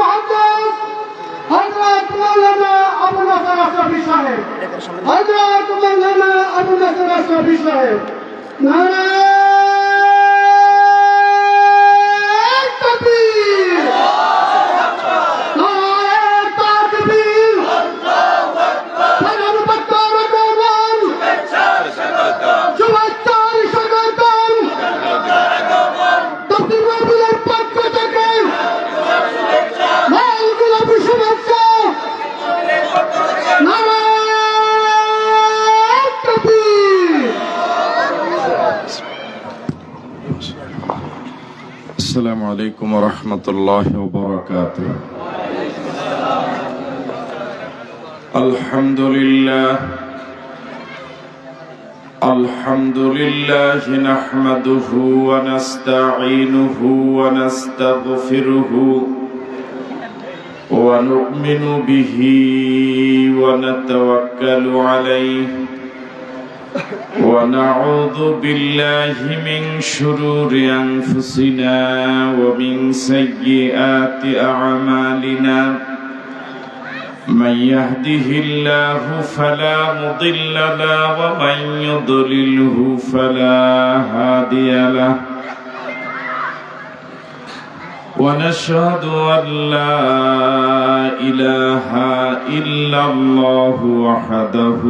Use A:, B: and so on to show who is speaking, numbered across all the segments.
A: মুহাদ্দিস হযরত মাওলানা আবু নাসর আশরাফী সাহেব, হযরত মাওলানা আবু নাসর আশরাফী সাহেব। নারায়ে তাকবীর, নারায়ে তাকবীর, আল্লাহু আকবার। সালাম পাক রকমান শুভেচ্ছার স্বাগতম। তফসির মাহফিলের পক্ষ থেকে লাল গোলাপি শুভেচ্ছা। নারায়ে তাকবীর।
B: السلام عليكم ورحمة الله وبركاته. الحمد لله نحمده ونستعينه ونستغفره ونؤمن به ونتوكل عليه ونعوذ بالله من شرور أنفسنا ومن سيئات أعمالنا. من يهده الله فلا مضل له ومن يضلله فلا هادي له. ونشهد أن لا إله إلا الله وحده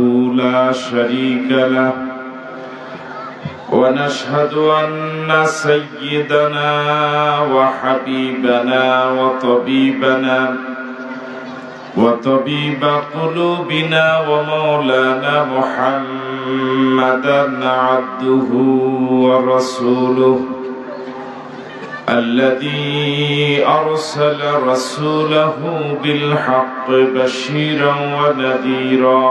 B: لا شريك له. ونشهد أن سيدنا وحبيبنا وطبيب قلوبنا ومولانا محمدا عبده ورسوله الذي أرسل رسوله بالحق بشيرا ونذيرا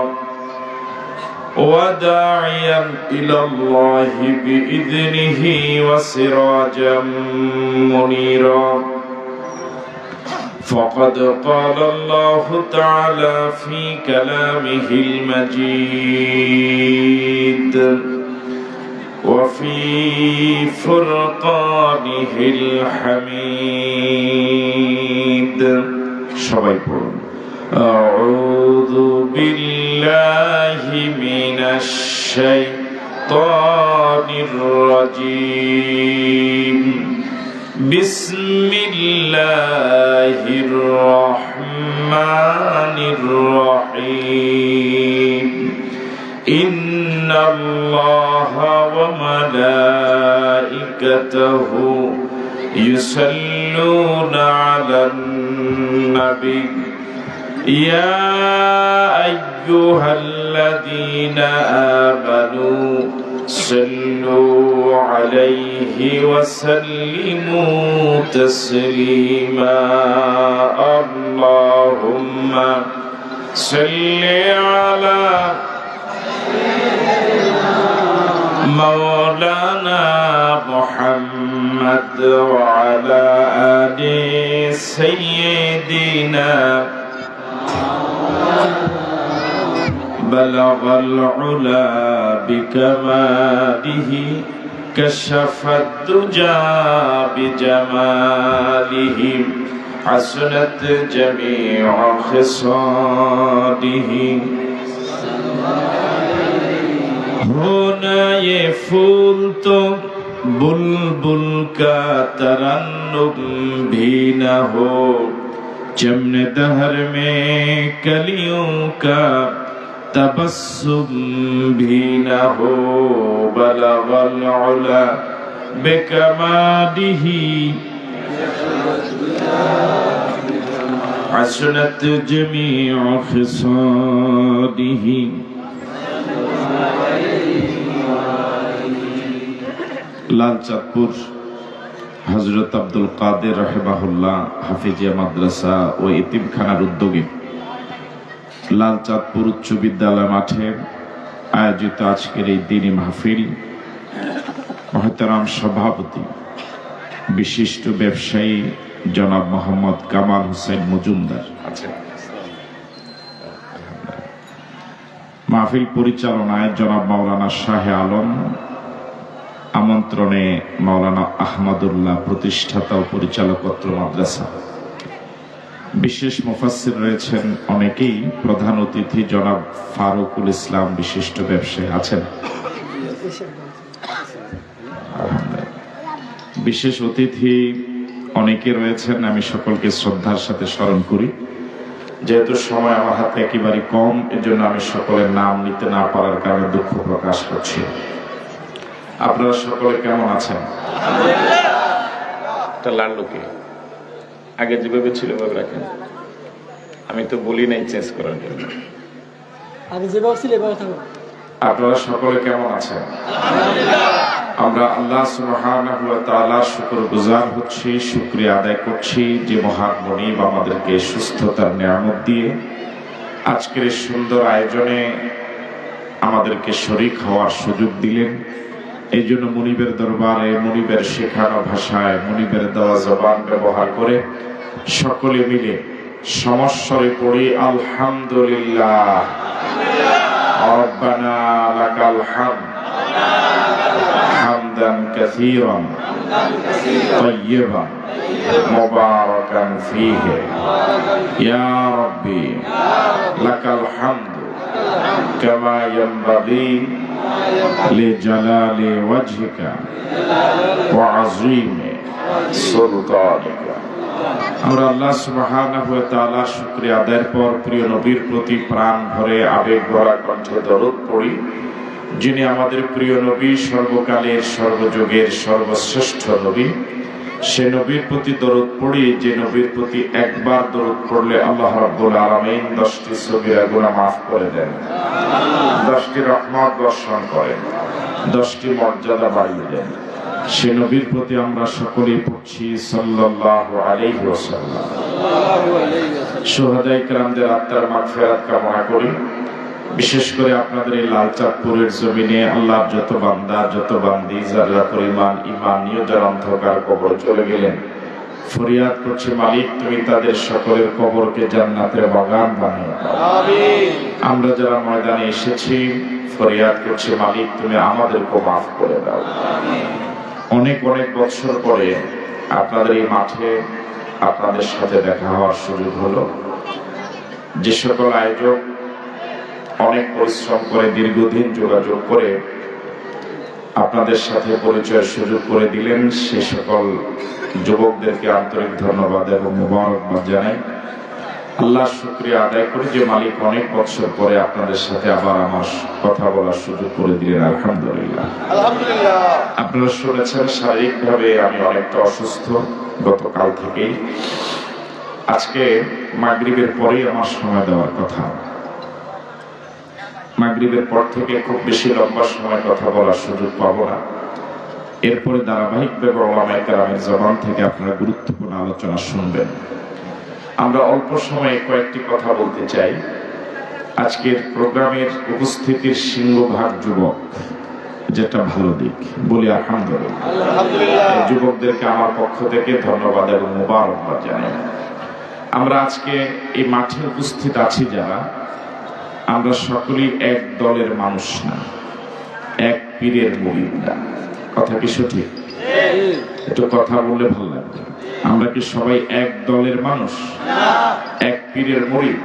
B: وداعيا إلى الله بإذنه وسراجا منيرا. فقد قال الله تعالى في كلامه المجيد وفي فرقانه الحميد. সবাই পড়ুন أعوذ بالله من الشيطان الرجيم. بسم الله الرحمن الرحيم. إن الله وملائكته يصلون على النبي يا أيها الذين آمنوا صلوا عليه وسلموا تسليما. اللهم صل على مولانا محمد وعلى آل سيدنا. بلغ العلا بكماله كشف الدجى بجماله حسنت جميع خصاله. होना ये फूल तो बुलबुल का तरन्नुम भी न हो, चमन दहर में कलियों का तबस्सुम भी न हो. बलगल उला बिकमालिही हसनत जमीउ खिसालिही. লালচাঁদপুর হযরত আব্দুল কাদের রাহিমাহুল্লাহ হাফিজিয়া মাদ্রাসা ও এতিমখানার উদ্যোগে লালচাঁদপুর উচ্চ বিদ্যালয় মাঠে আয়োজিত আজকের এই দ্বীনি মাহফিল মহতারাম সভাপতি বিশিষ্ট ব্যবসায়ী জনাব মোহাম্মদ কামাল হোসেন মজুমদার, মাহফিল পরিচালনায় জনাব মাওলানা শাহে আলম, আমন্ত্রণে মাওলানা আহমদুল্লাহ প্রতিষ্ঠাতা ও পরিচালকত্র মাদ্রাসা, বিশেষ মুফাসসির রয়েছেন অনেকেই। প্রধান অতিথি জনাব ফারুকুল ইসলাম বিশিষ্ট ব্যবসায়ী আছেন। বিশেষ অতিথি অনেকে রয়েছেন, আমি সকলকে শ্রদ্ধার সাথে স্মরণ করি। যেহেতু সময় আমার হাতে একেবারে কম, এজন্য আমি সকলের নাম নিতে না পারার কারণে দুঃখ প্রকাশ করছি। আপনারা সকলে কেমন আছেন? লাল্লুকে আগে যেভাবে ছিল ওভাবে রাখেন। আমি তো বলি নাই চেঞ্জ করার জন্য। আপনারা সকলে কেমন আছেন? আমরা আল্লাহ সুবহানাহু ওয়া তাআলার শুকরগুজার হচ্ছি, শুকরিয়া আদায় করছি যে মহান মনিব আমাদেরকে সুস্থতার নিয়ামত দিয়ে আজকের এই সুন্দর আয়োজনে আমাদেরকে শরীক হওয়ার সুযোগ দিলেন। এই জন্য মনিবের দরবারে মনিবের শেখানো ভাষায় মনিবের দেওয়া জবান ব্যবহার করে সকলে মিলে সমস্বরে পড়ি আলহামদুলিল্লাহ রব্বানা লাকাল হামদ হামদান কাসীরান তাইয়্যিবান মুবারাকান ফীহি ইয়া রাব্বি লাকাল হামদু কামা ইয়ানবাগী লিজালালি ওয়াজহিকা ওয়া আযীমি সুলতানিকা। আমরা আল্লাহ সুবহানাহু ওয়া তাআলার শুকরিয়া আদায়ের পর প্রিয় নবীর প্রতি প্রাণ ভরে আবেগ ভরা কণ্ঠে দরুদ পড়ি, যিনি আমাদের প্রিয় নবী, সর্বকালের সর্বযুগের সর্বশ্রেষ্ঠ নবী। সে নবীর প্রতি দরুদ পড়ি যে নবীর প্রতি একবার দরুদ পড়লে আল্লাহ রাব্বুল আলামিন 10টি সগীরা গুনাহ মাফ করে দেন, 10টি রহমত বর্ষণ করেন, 10টি মর্যাদা বাড়িয়ে দেন। সে নবীর প্রতি আমরা সকলেই পড়ছি সাল্লাল্লাহু আলাইহি ওয়াসাল্লাম। শুহাদায়ে কেরামদের আত্মার মাগফিরাত কামনা করি। বিশেষ করে আপনাদের এই লালচাঁদপুরের জমিনে আল্লাহর যত বান্দা যত বান্দি যারা পরিমাণ ঈমান নিয়ে যারা অন্ধকার কবর চলে গেলেন, ফরিয়াদ করছে মালিক তুমি তাদের সকলের কবরকে জান্নাতের বাগান বানিয়ে দাও। আমিন। আমরা যারা ময়দানে এসেছি ফরিয়াদ করছে মালিক তুমি আমাদেরকে মাফ করে দাও। আমিন। অনেক অনেক বছর পরে আপনাদের এই মাঠে আপনাদের সাথে দেখা হওয়ার সুযোগ হলো। যে সকল আয়োজক অনেক পরিশ্রম করে দীর্ঘদিন যোগাযোগ করে আপনাদের সাথে পরিচয়ের সুযোগ করে দিলেন, সে সকল যুবকদেরকে আন্তরিক ধন্যবাদ এবং মুবারকবাদ জানাই। আল্লাহর শুকরিয়া আদায় করি যে মালিক অনেক বছর পরে আপনাদের সাথে আবার আমার কথা বলার সুযোগ করে দিলেন। আলহামদুলিল্লাহ। আপনারা শুনেছেন শারীরিকভাবে আমি অনেকটা অসুস্থ গতকাল থেকেই। আজকে মাগরিবের পরেই আমার সময় দেওয়ার কথা। মাগরিবের পর থেকে খুব বেশি লম্বা সময় কথা বলার সুযোগ পাবো না। এরপরে ধারাবাহিকভাবে উলামায়ে কেরামের জবান থেকে আপনারা গুরুত্বপূর্ণ আলোচনা শুনবেন। আমরা অল্প সময়ে কয়েকটি কথা বলতে চাই। আজকের প্রোগ্রামের উপস্থিতির সিংহভাগ যুবক, যেটা ভালো দিক, বলি আলহামদুলিল্লাহ। যুবকদেরকে আমার পক্ষ থেকে ধন্যবাদ এবং মুবারকবাদ জানাই। আমরা আজকে এই মাঠে উপস্থিত আছি যারা, আমরা সকলেই এক দলের মানুষ না, এক পীরের মুরিদ না। কথা কি সঠিক? একটু কথা বললে ভালো লাগবে। আমরা কি সবাই এক দলের মানুষ, এক পীরের মুরিদ?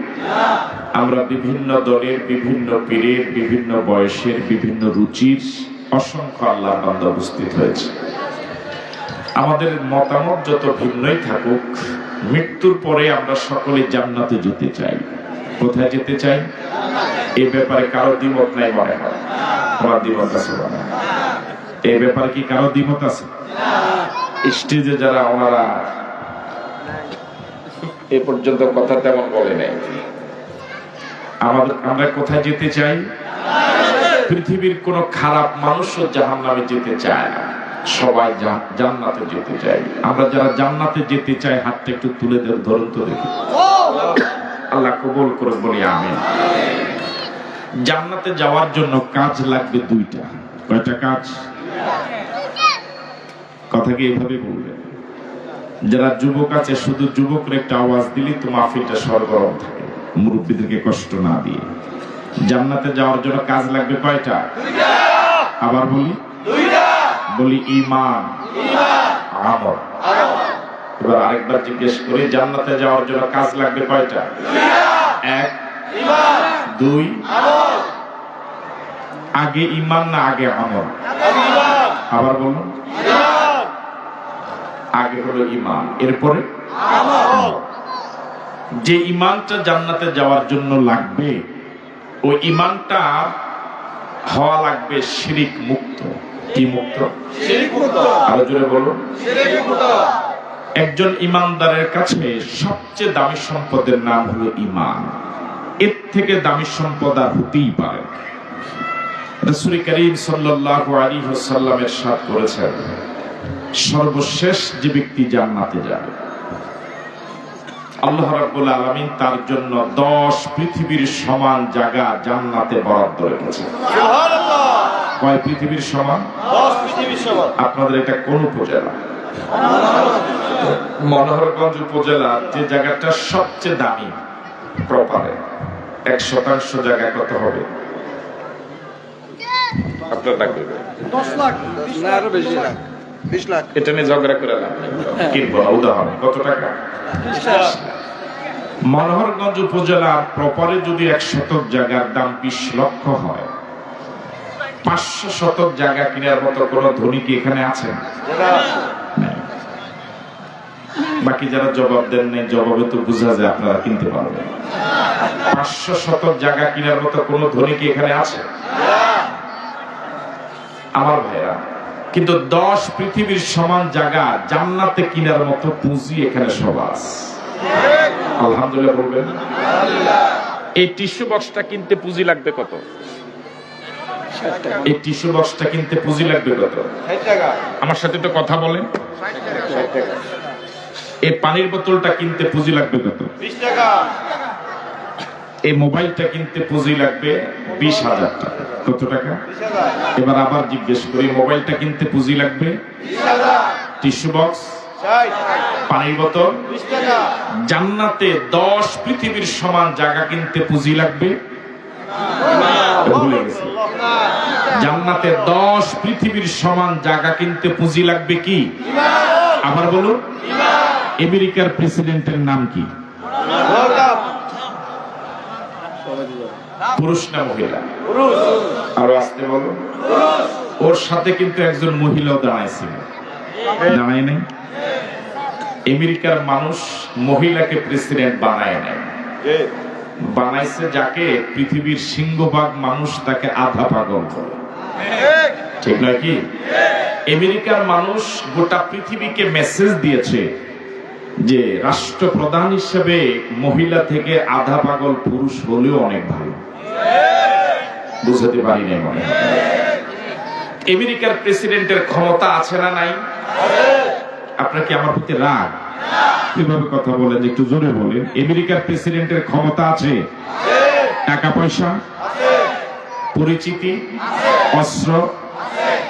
B: আমরা বিভিন্ন দলের, বিভিন্ন পীরের, বিভিন্ন বয়সের, বিভিন্ন রুচির অসংখ্য আল্লাহর বান্দা উপস্থিত হয়েছে। আমাদের মতামত যত ভিন্নই থাকুক, মৃত্যুর পরে আমরা সকলে জান্নাতে যেতে চাই। কোথায় যেতে চাই? এই ব্যাপারে কারো দ্বিমত নাই মনে হয়? আমার দ্বিমত আছে মনে হয়? এই ব্যাপারে কি কারো দ্বিমত আছে? স্টেজে যারা ওনারা এ পর্যন্ত কথা তেমন বলে নাই। আমরা কোথায় যেতে চাই? পৃথিবীর কোন খারাপ মানুষও জাহান্নামে যেতে চায় না, সবাই জান্নাতে যেতে চাই। আমরা যারা জান্নাতে যেতে চাই হাতটা একটু তুলে ধরুন তো দেখি। আল্লাহ কবুল করুন, বলি আমিন। জান্নাতে যাওয়ার জন্য কাজ লাগবে দুইটা। কয়টা কাজ? কথা কি এইভাবে বলবেন? যারা যুবক আছে শুধু যুবকরা একটা আওয়াজ দিলি তো মাহফিলটা সরগরম থাকে, মুরব্বীদেরকে কষ্ট না দিয়ে। জান্নাতে যাওয়ার জন্য কাজ লাগবে কয়টা? আবার বলি, বলি ঈমান, আমল। এবার আরেকবার জিজ্ঞেস করি, জান্নাতে যাওয়ার জন্য কাজ লাগবে কয়টা? এক, দুই, আগে ঈমান না আগে আমল? আবার বলুন, আগে হলো ঈমান, এরপরে আমল। যে ঈমানটা জান্নাতে যাওয়ার জন্য লাগবে, ওই ঈমানটা হওয়া লাগবে শিরিক মুক্ত। কি মুক্ত? শিরিক মুক্ত। আরো জোরে বলুন, শিরিক মুক্ত। একজন ঈমানদারের কাছে সবচেয়ে দামি সম্পদের নাম হলো ঈমান। এর থেকে দামি সম্পদ আর হতেই পারে না। রাসূল করিম সাল্লাল্লাহু আলাইহি ওয়াসাল্লাম ইরশাদ করেছেন, সর্বশেষ যে ব্যক্তি জান্নাতে যাবে, আল্লাহ রাব্বুল আলামিন তার জন্য 10 পৃথিবীর সমান জায়গা জান্নাতে বরাদ্দ রেখেছেন। সুবহানাল্লাহ। কয় পৃথিবীর সমান? 10 পৃথিবীর সমান। আপনাদের এটা কোন উপজেলা? মনোহরগঞ্জ উপজেলা। যে জায়গাটা সবচেয়ে দামি প্রপারে 1% জায়গা কত হবে? আপনার ডাকবে
A: 10 লাখ না আরো বেশি, 20 লাখ।
B: এটা নিয়ে ঝগড়া করে না, কিনবো না। উদাহরণ, কত টাকা? মনোহরগঞ্জ উপজেলার প্রপারে যদি 1 শতক জায়গার দাম 20 লক্ষ হয়, 500 শতক জায়গা কেনার মতো কোন ধনী কি এখানে আছেন? বাকি যারা জবাব দেন নাই, জবাবে তো বোঝা যায় আপনারা কিনতে পারবেন। 500 শতক জায়গা কেনার মতো কোন ধনী কি এখানে আছে? আমার ভাইরা, কিন্তু 10 পৃথিবীর সমান জায়গা জান্নাতে কেনার মতো পুঁজি এখানে সব আছে। আলহামদুলিল্লাহ বলবেন। এই টিস্যু বক্সটা কিনতে পুঁজি লাগবে কত? এই টিস্যু বক্সটা কিনতে পুঁজি লাগবে কত? 60 টাকা। আমার সাথে তো কথা বলেন। 60 টাকা। এই পানির বোতলটা কিনতে পুঁজি লাগবে কত? 20 টাকা। এই মোবাইলটা কিনতে পুঁজি লাগবে 20,000 টাকা। কত টাকা? 20,000। এবার আবার জিজ্ঞেস করি, মোবাইলটা কিনতে পুঁজি লাগবে 20,000। টিস্যু বক্স 60, পানির বোতল 20 টাকা। জান্নাতে 10 পৃথিবীর সমান জায়গা কিনতে পুঁজি লাগবে? ভুলে গেছি। জান্নাতে 10 পৃথিবীর সমান জায়গা কিনতে পুঁজি লাগবে কি? আবার বলুন। আমেরিকার প্রেসিডেন্টের নাম কি? পুরুষ না মহিলা? আরো আসতে বলুন। ওর সাথে কিন্তু একজন মহিলাও দাঁড়াইছিল, দাঁড়ায় নাই? আমেরিকার মানুষ মহিলাকে প্রেসিডেন্ট বানায় নাই, বানাইছে যাকে পৃথিবীর সিংহভাগ মানুষ তাকে আধা পাগল করে। ঠিক নয় কি? আমেরিকার মানুষ গোটা পৃথিবীকে মেসেজ দিয়েছে যে রাষ্ট্রপ্রধান হিসেবে মহিলা থেকে আধা পাগল পুরুষ হলেও অনেক ভালো। বুঝতে পারি নাই মনে হয়। আমেরিকার প্রেসিডেন্টের ক্ষমতা আছে না নাই? আপনার কি আমার প্রতি রাগ? কিভাবে কথা বলেন, একটু জোরে বলেন। আমেরিকার প্রেসিডেন্টের ক্ষমতা আছে, টাকা পয়সা, পরিচিতি, অস্ত্র,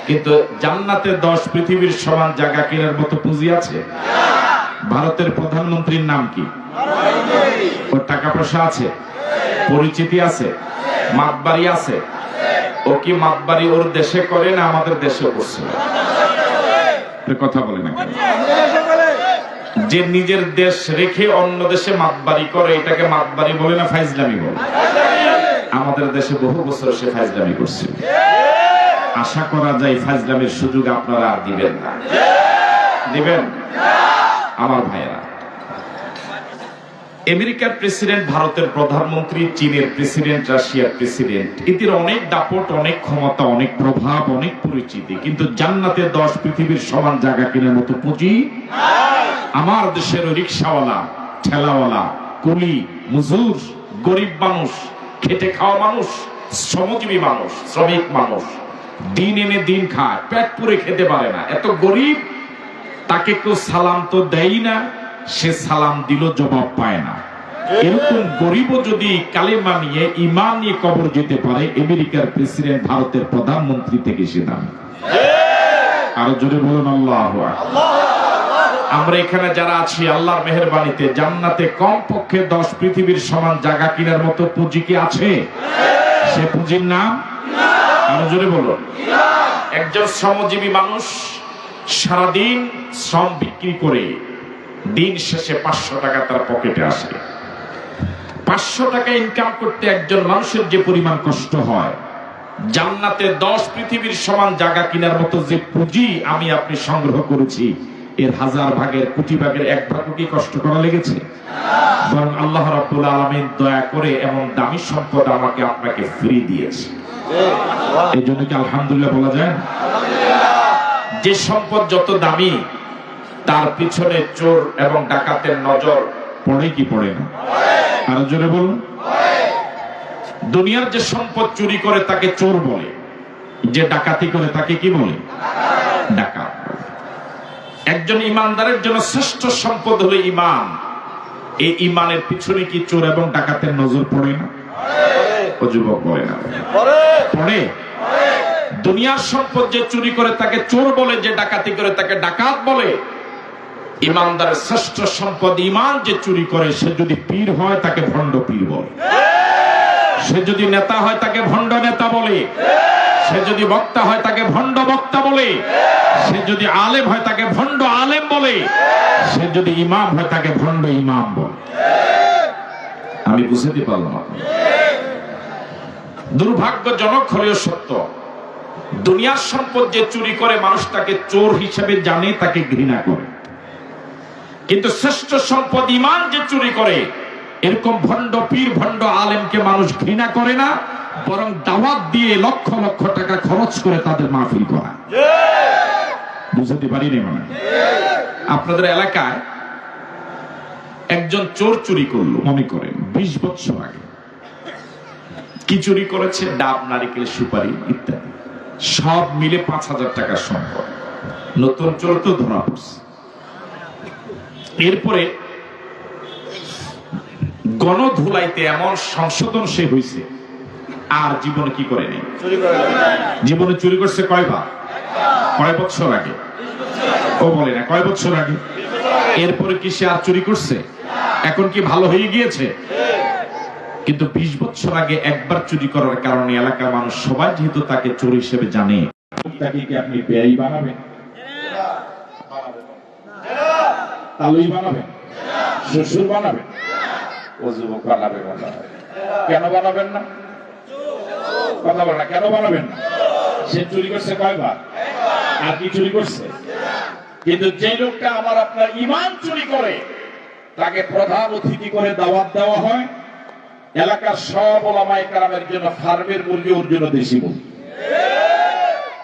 B: কিন্তু জান্নাতে 10 পৃথিবীর সমান জায়গা কেনার মতো পুঁজি আছে? ভারতের প্রধানমন্ত্রীর নাম কি? ওর টাকা পয়সা আছে, পরিচিতি আছে, মাতবাড়ি আছে। ও কি মাতবাড়ি ওর দেশে করে না আমাদের দেশে করছে? কথা বলে না কেন? যে নিজের দেশ রেখে অন্য দেশে মাতবাড়ি করে, এটাকে মাতবাড়ি বলে না ফাইজলামি বলে? আমাদের দেশে বহু বছর সে ফাইজলামি করছে। আশা করা যায় ফাইজলামির সুযোগ আপনারা আর দিবেন না। দিবেন? আমার ভাইয়েরা, আমেরিকার প্রেসিডেন্ট, ভারতের প্রধানমন্ত্রী, চীনের প্রেসিডেন্ট, রাশিয়ার প্রেসিডেন্ট, এদের অনেক দাপট, অনেক ক্ষমতা, অনেক প্রভাব, অনেক পরিচিতি, কিন্তু জান্নাতে 10 পৃথিবীর সমান জায়গা কেনার মতো পুঁজি আমার দেশের রিকশাওয়ালা, ঠেলাওয়ালা, কুলি, মজুর, গরিব মানুষ, খেটে খাওয়া মানুষ, শ্রমজীবী মানুষ, শ্রমিক মানুষ, দিন এনে দিন খায়, পেট পুরে খেতে পারে না, এত গরিব, তাকে কেউ সালাম তো দেয় না, সে সালাম দিল জবাব পায় না। এরকম গরিবও যদি কালেমা নিয়ে ঈমান নিয়ে কবর যেতে পারে, আমেরিকার প্রেসিডেন্ট ভারতের প্রধানমন্ত্রী থেকে সে দামি। আরো জোরে বলুন আল্লাহু আকবার। আমরা এখানে যারা আছি আল্লাহর মেহেরবানিতে জান্নাতে কমপক্ষে 10 পৃথিবীর সমান জায়গা কেনার মতো পুঁজি কি আছে? সে পুঁজির নাম? আরো জোরে বলুন। একজন শ্রমজীবী মানুষ সারাদিন শ্রম বিক্রি করে দিন শেষে 500 টাকা তার পকেটে আসে। 500 টাকা ইনকাম করতে একজন মানুষের যে পরিমাণ কষ্ট হয়, জান্নাতে 10 পৃথিবীর সমান জায়গা কেনার মতো যে পুঁজি আমি আপনি সংগ্রহ করেছি, এর 1000 ভাগের, কোটি ভাগের 1 ভাগও কি কষ্ট করা লেগেছে? বরং আল্লাহ রাব্বুল আলামিন দয়া করে এমন দামি সম্পদ আমাকে আপনাকে ফ্রি দিয়েছে। এই জন্য কি আলহামদুলিল্লাহ বলা যায়? যে সম্পদ যত দামি, তার পিছনে চোর এবং ডাকাতের নজর পড়ে কি পড়ে না? আরো জোরে বলুন। দুনিয়ার যে সম্পদ চুরি করে তাকে চোর বলে, যে ডাকাতি করে তাকে কি বলে? ডাকাত। একজন ইমানদারের জন্য শ্রেষ্ঠ সম্পদ হলো ইমান। এই ইমানের পিছনে কি চোর এবং ডাকাতের নজর পড়ে না? ও যুবক বলে না? পড়ে। দুনিয়ার সম্পদ যে চুরি করে তাকে চোর বলে, যে ডাকাতি করে তাকে ডাকাত বলে। ইমানদারের শ্রেষ্ঠ সম্পদ ইমান যে চুরি করে, সে যদি পীর হয় তাকে ভণ্ড পীর বলে, সে যদি নেতা হয় তাকে ভণ্ড নেতা বলে, সে যদি বক্তা হয় তাকে ভণ্ড বক্তা বলে, সে যদি আলেম হয় তাকে ভণ্ড আলেম বলে, সে যদি ইমাম হয় তাকে ভণ্ড ইমাম বলে। আমি বুঝতে পারলাম। দুর্ভাগ্যজনক হলেও সত্য, দুনিয়ার সম্পদ যে চুরি করে মানুষ তাকে চোর হিসেবে জানে, তাকে ঘৃণা করে। কিন্তু শ্রেষ্ঠ সম্পদ ইমান যে চুরি করে, এরকম ভণ্ড পীর ভণ্ড আলেমকে মানুষ ঘৃণা করে না, বরং দাওয়াত দিয়ে লক্ষ লক্ষ টাকা খরচ করে তাদের মাহফিল করা। বুঝতে পারিনি মানে? আপনাদের এলাকায় একজন চোর চুরি করলো, মনে করেন 20 বছর আগে। কি চুরি করেছে? ডাব, নারিকেল, সুপারি ইত্যাদি, সব মিলে 5000 টাকার সম্পদ। নতুন চোর তো ধরা পড়ছে। এরপরে গণধুলাইতে এমন সংশোধন সে হয়েছে, আর জীবনে কি করেনি? জীবনে চুরি করছে কয়বার? কয় বছর আগে? ও বলে না, কয় বছর আগে? এরপরে কি সে আর চুরি করছে? এখন কি ভালো হয়ে গিয়েছে? কিন্তু 20 বছর আগে একবার চুরি করার কারণে এলাকার মানুষ সবাই যেহেতু তাকে চোর হিসেবে জানে, তাকে কি আপনি বেয়াই বানাবেন? তালুই বানাবেন? শ্বশুর বানাবেন? ও যুবক বানাবে? কেন বানাবেন না? কথা বল না, কেন বানাবেন না? সে চুরি করছে কয়বার? আর কি চুরি করছে? কিন্তু যে লোকটা আমার আপনার ইমান চুরি করে, তাকে প্রধান অতিথি করে দাওয়াত দেওয়া হয়। এলাকার সব ওলামায়ে কেরামের জন্য ফার্মের মুরগি, ওর জন্য দেশি মুরগি।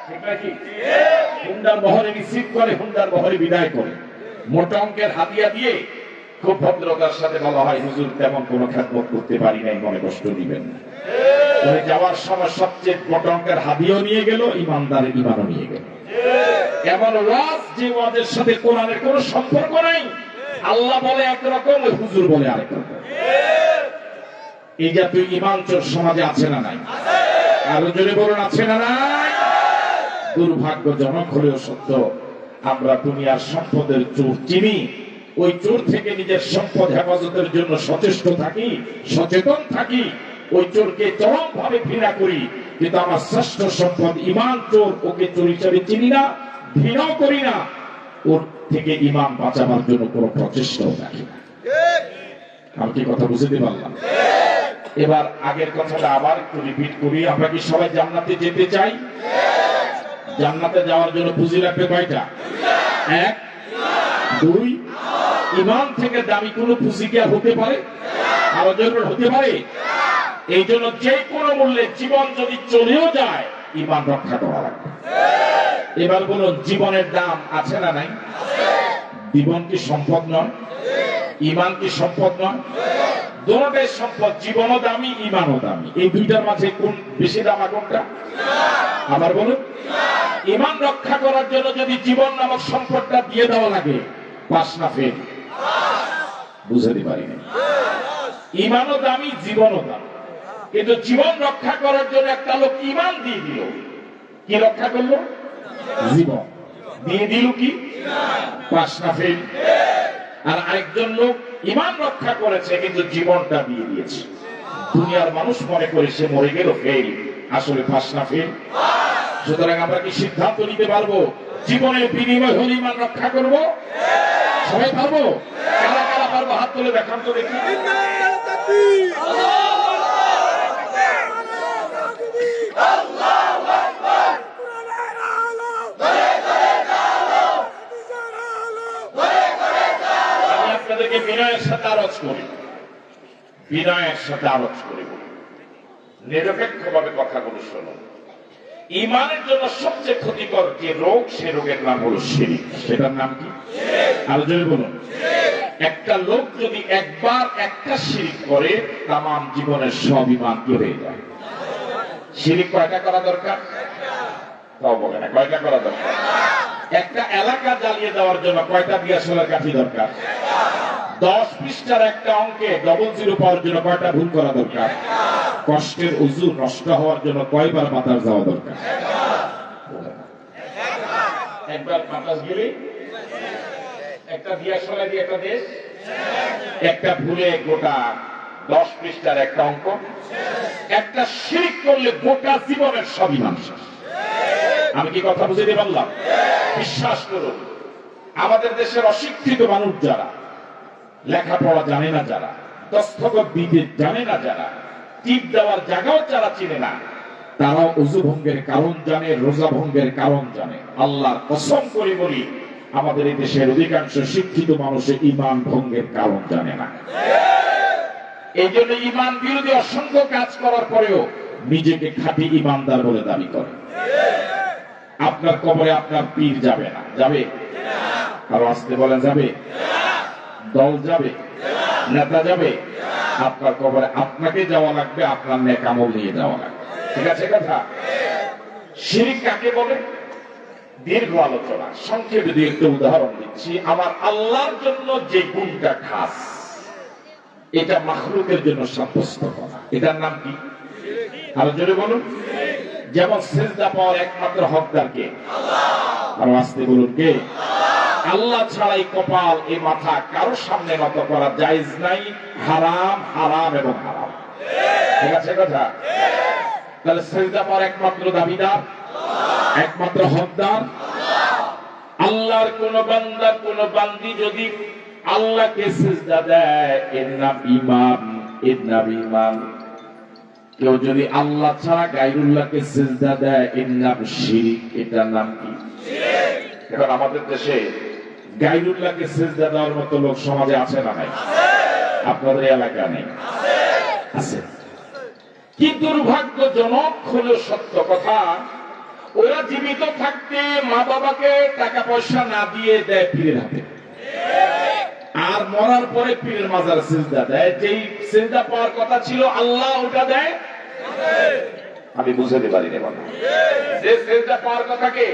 B: ঠিক নাকি? হুন্ডার বহরে রিসিভ করে, হুন্ডার বহরে বিদায় করে, মোটা অঙ্কের হাদিয়া দিয়ে খুব ভদ্রতার সাথে বলা হয়, হুজুর তেমন কোনো খেদমত করতে পারি নাই, মনে কষ্ট দিবেন না। ওই যাওয়ার সময় সবচেয়ে মোটা অঙ্কের হাদিয়াও নিয়ে গেল, ইমানদারের ইমানও নিয়ে গেল। এমন ওয়াজ, যে ওয়াজের সাথে কোরআনের কোনো সম্পর্ক নাই। আল্লাহ বলে একরকম, ওই হুজুর বলে আরেক রকম। এই জাতীয় ইমান চোর সমাজে আছে না নাই? আরো জোরে বলুন, আছে না নাই? দুর্ভাগ্যজনক হলেও সত্য, আমরা দুনিয়ার সম্পদের চোর চিনি, ওই চোর থেকে নিজের সম্পদ হেফাজতের জন্য সচেষ্ট থাকি, সচেতন থাকি। ওই চোরকে চরম ভাবে ঘৃণা করি, কিন্তু আমার শ্রেষ্ঠ সম্পদ ইমান চোর, ওকে চোর হিসাবে চিনি না, ঘৃণাও করি না, ওর থেকে ইমান বাঁচাবার জন্য কোনো প্রচেষ্টাও রাখি না। আমি কি কথা বুঝতে পারলাম? এবার আগের কথাটা আবার একটু রিপিট করি। আমরা কি সবাই জান্নাতে যেতে চাই? জান্নাতে যাওয়ার জন্য পুঁজি লাগবে কয়টা? 1, 2। ইমান থেকে দামি কোনো পুঁজি কি হতে পারে? আরো জরুর হতে পারে? এই জন্য যে কোনো মূল্যে জীবন যদি চলেও যায়, ইমান রক্ষা করা লাগবে। এবার বলুন, জীবনের দাম আছে না নাই? জীবন কি সম্পদ নয়? ইমান কি সম্পদ নয়? দুটোটাই সম্পদ, জীবনও দামি, ইমানও দামি। এই দুইটার মাঝে কোন বেশি দাম? কোনটা? আবার বলুন। ইমান রক্ষা করার জন্য যদি জীবন নামক সম্পদটা দিয়ে দেওয়া লাগে, পাস না ফেল? বুঝতে পারিনি। ইমানও দামি, জীবনও দামি, কিন্তু জীবন রক্ষা করার জন্য একটা লোক ইমান দিয়ে দিল, কি রক্ষা করলো? জীবন দিয়ে দিল, কি? পাস না ফেল? আর আরেকজন লোক ইমান রক্ষা করেছে কিন্তু জীবনটা দিয়ে দিয়েছে। দুনিয়ার মানুষ মনে করে সে মরে গেল, ফেল, আসলে পাস না ফেল? সুতরাং আমরা কি সিদ্ধান্ত নিতে পারবো জীবনের বিনিময় হলে ইমান রক্ষা করবো? সবাই পারবো? কারা কারা পারবো হাত তুলে দেখান তো দেখি। আমি আপনাদেরকে বিনয়ের সাথে আরজ করি, বিনয়ের সাথে আরজ করি, নিরপেক্ষভাবে কথাগুলো শুনুন। ইমানের জন্য সবচেয়ে ক্ষতিকর যে রোগ, সে রোগের নাম হলো শিরক। সেটার নাম কি? আরো জোরে বলুন। একটা লোক যদি একবার একটা শিরক করে, তামাম জীবনের সব ইমান কি হয়ে যায়? শিরক কয়টা করা দরকার? তাও বলে না, কয়টা করা দরকার? একটা এলাকা জ্বালিয়ে দেওয়ার জন্য কয়টা দিয়াশলার কাঠি দরকার? 10 পৃষ্ঠার একটা অঙ্কে ডবল জিরো পাওয়ার জন্য কয়টা ভুল করা দরকার? কষ্টের উজু নষ্ট হওয়ার জন্য কয়বার বাতাস যাওয়া দরকার? একবার বাতাস গেলে একটা দিয়াশলা দিয়ে একটা দেশ, একটা ভুলে গোটা 10 পৃষ্ঠার একটা অঙ্ক, একটা শিরক করলে গোটা জীবনের সব ইমান শেষ। আমি কি কথা বুঝতে পারলাম? বিশ্বাস করুন, আমাদের দেশের অশিক্ষিত মানুষ যারা, লেখাপড়া জানে না যারা, দস্তখত দিতে জানে না যারা, টিপ দেওয়ার জায়গাও যারা চিনে না, তারাও ওযু ভঙ্গের কারণ জানে, রোজা ভঙ্গের কারণ জানে। আল্লাহর কসম করে বলি, আমাদের এই দেশের অধিকাংশ শিক্ষিত মানুষের ঈমান ভঙ্গের কারণ জানে না। এই জন্য ঈমান বিরোধী অসংখ্য কাজ করার পরেও নিজেকে খাঁটি ঈমানদার বলে দাবি করে। আপনার কবরে আপনার পীর যাবে না, যাবে? আরো আসতে বলেন, যাবে? দল যাবে? নেতা যাবে? আপনার কবরে আপনাকে যাওয়া লাগবে, আপনার নেক আমল নিয়ে যাওয়া লাগবে। ঠিক আছে কথা? শিরক কাকে বলে? দীর্ঘ আলোচনা, সংক্ষেপে যদি একটা উদাহরণ দিচ্ছি। আমার আল্লাহর জন্য যে গুণটা খাস, এটা মাখলুকের জন্য সাব্যস্ত করা, এটার নাম কি? আরো জোরে বলুন। যেমন সিজদা পাওয়ার একমাত্র হকদার কে? আরো আসতে বলুন, কে? আল্লাহ ছাড়াই কপাল, এই মাথা কারোর সামনে নত করা জায়েজ নাই, হারাম, হারাম এবং হারাম। ঠিক আছে কথা? তাহলে সিজদা পাওয়ার একমাত্র দাবিদার, একমাত্র হকদার আল্লাহর। কোন বান্দা, কোন বান্দি যদি আল্লাহকে সিজদা দেয়, এর নাম ঈমান, এর নাম ঈমান। কেউ যদি আল্লাহ ছাড়া গায়রুল্লাহকে সিজদা দেয়, এর নাম শিরক, এটার নাম কি? এখন আমাদের দেশে গায়রুল্লাহকে সিজদা দেওয়ার মতো লোক সমাজে আছে না নাই? আপনাদের এলাকা নেই? আছে। কি দুর্ভাগ্যজনক হলো সত্য কথা, ওরা জীবিত থাকতে মা বাবাকে টাকা পয়সা না দিয়ে দেয় পীরের হাতে, আর মরার পরে পীরের মাজার সিজদা দেয়। যেই সিজদা পাওয়ার কথা ছিল আল্লাহ, ওটা দেয়। আমি বুঝাতে পারি না বাবা, যে সিজদা পাওয়ার কথা কে?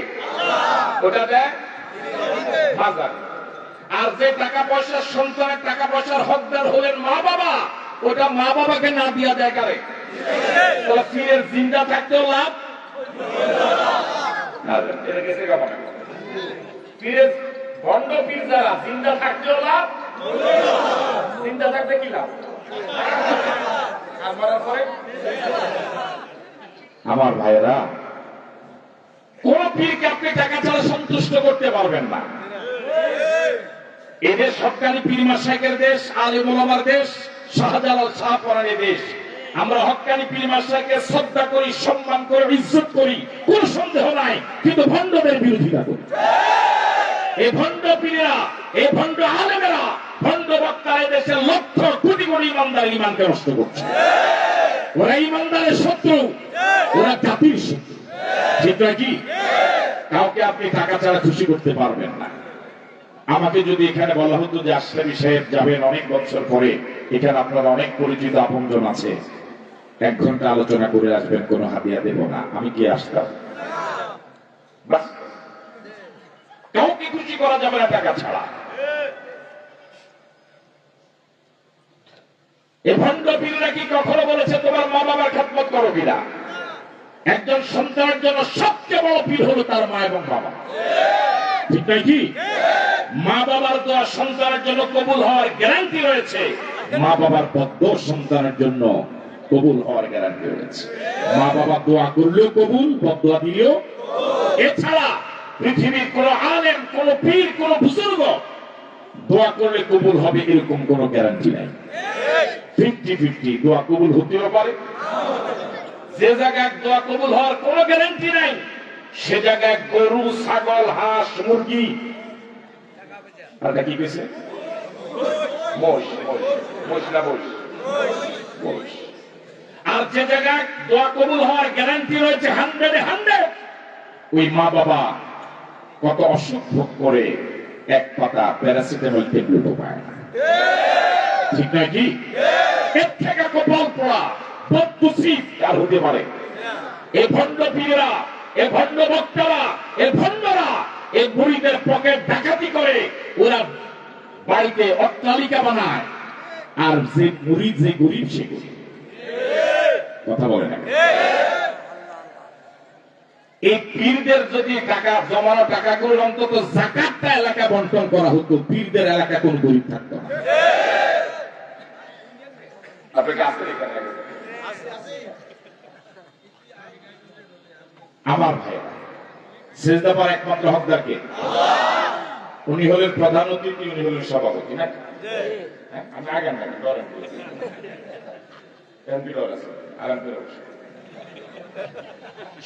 B: ওটা দেয় মাজার। আর যে টাকা পয়সা, সন্তানের টাকা পয়সার হকদার হলেন মা বাবা, ওটা মা বাবাকে না দিয়া দেয় কারে? তাহলে পীরের জিন্দা থাকতেও লাভ, পীরের ভণ্ড পীর যারা জিন্দা থাকতেও লাভ, জিন্দা থাকতে কি লাভ? আমার ভাইয়েরা, কোন পীরকে আপনি টাকা ছাড়া সন্তুষ্ট করতে পারবেন না। এদের সরকারি পীর মাশায়েখের দেশ, আলেম ওলামার দেশ, শাহজালাল শাহপরানের দেশ। আমরা হক্কানি পীর মাশায়েখকে শ্রদ্ধা করি, সম্মান করি, ইজ্জত করি, কোন সন্দেহ নাই, কিন্তু ভণ্ডদের বিরোধিতা করি। এই ভণ্ড পীরেরা, এই ভণ্ড আলেমেরা, ভণ্ড বক্তারা দেশের লক্ষ কোটি কোটি ইমানদার ইমানকে নষ্ট করছে। ওরা ইমানদারের শত্রু, ওরা জাতির শত্রু। সেটা কি? কাউকে আপনি টাকা ছাড়া খুশি করতে পারবেন না। আমাকে যদি এখানে বলা হতো যে আসলামী সাহেব যাবেন অনেক বছর পরে, এখানে আপনার অনেক পরিচিত আপনজন আছে, 1 ঘন্টা আলোচনা করে আসবেন, কোনো হাদিয়া দেব না, আমি কি আসতাম? কাউকে খুশি করা যাবে না টাকা ছাড়া। এই ভণ্ড পীররা কি কখনো বলেছে তোমার মা বাবার খেদমত করো কিনা? একজন সন্তানের জন্য সবচেয়ে বড় পীর হলো তার মা এবং বাবা। ঠিক নয় কি? মা বাবার দোয়া সন্তানের জন্য কবুল হওয়ার গ্যারান্টি রয়েছে, মা বাবার বদদোয়া সন্তানের জন্য কবুল হওয়ার গ্যারান্টি রয়েছে। মা বাবা দোয়া করলেও কবুল, বদদোয়া দিলেও। এছাড়া পৃথিবীর কোন আলেম, কোন পীর, কোন বুজুর্গ দোয়া করলে কবুল হবে এরকম কোনো গ্যারান্টি নাই। 50-50 দোয়া কবুল হতেও পারে। যে জায়গায় দোয়া কবুল হওয়ার কোনো গ্যারান্টি নাই, সে জায়গায় গরু, ছাগল, হাঁস, মুরগি, আর কি কইছে, মোষ, আর যে জায়গায় দোয়া কবুল হওয়ার গ্যারান্টি রয়েছে 100 ওই মা বাবা কত অসুখ ভোগ করে এক পাতা প্যারাসিটামল ট্যাবলেটও পায় না, ঠিক নয় কি? এর থেকে কপাল পোড়া বদনসিব কার হতে পারে? এই ভণ্ড পীরেরা, এই ভণ্ড বক্তারা, এই ভণ্ডরা এই মুরিদের পকেট ডাকাতি করে, ওরা বাড়িতে অট্টালিকা বানায়, আর যে মুরিদ, যে গরিব, সে গরিব। কথা বলে না? এই পীরদের যদি টাকা জমানো টাকাগুলোর অন্তত যাকাতটা এলাকা বন্টন করা হতো, পীরদের এলাকা কোন গরিব থাকতো না। আমার ভাই, সেজদা পাওয়ার একমাত্র হকদারকে, উনি হলেন প্রধান অতিথি, উনি হলেন সভাপতি, না? আমি আগে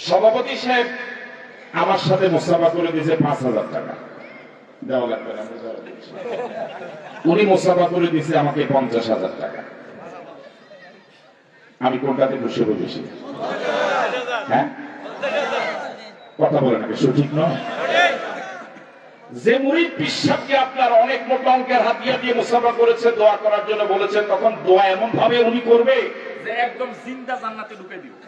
B: সভাপতি সাহেব আমার সাথে মোসাফা করে দিয়েছে 5,000 টাকা, দেওয়া লাগবে না, উনি মোসাফা করে দিয়েছে আমাকে 50,000 টাকা। আমি কোনটাতে বসে বসেছি? হ্যাঁ, কথা বলে নাকি সঠিক নয়? যে মুরিদ পিসাবকে আপনার অনেক মোটা অঙ্কের হাতিয়া দিয়ে মুসাফা করেছে, দোয়া করার জন্য বলেছেন, তখন দোয়া এমন ভাবে উনি করবে যে একদম জিন্দা জান্নাতে ঢুকে দিবে।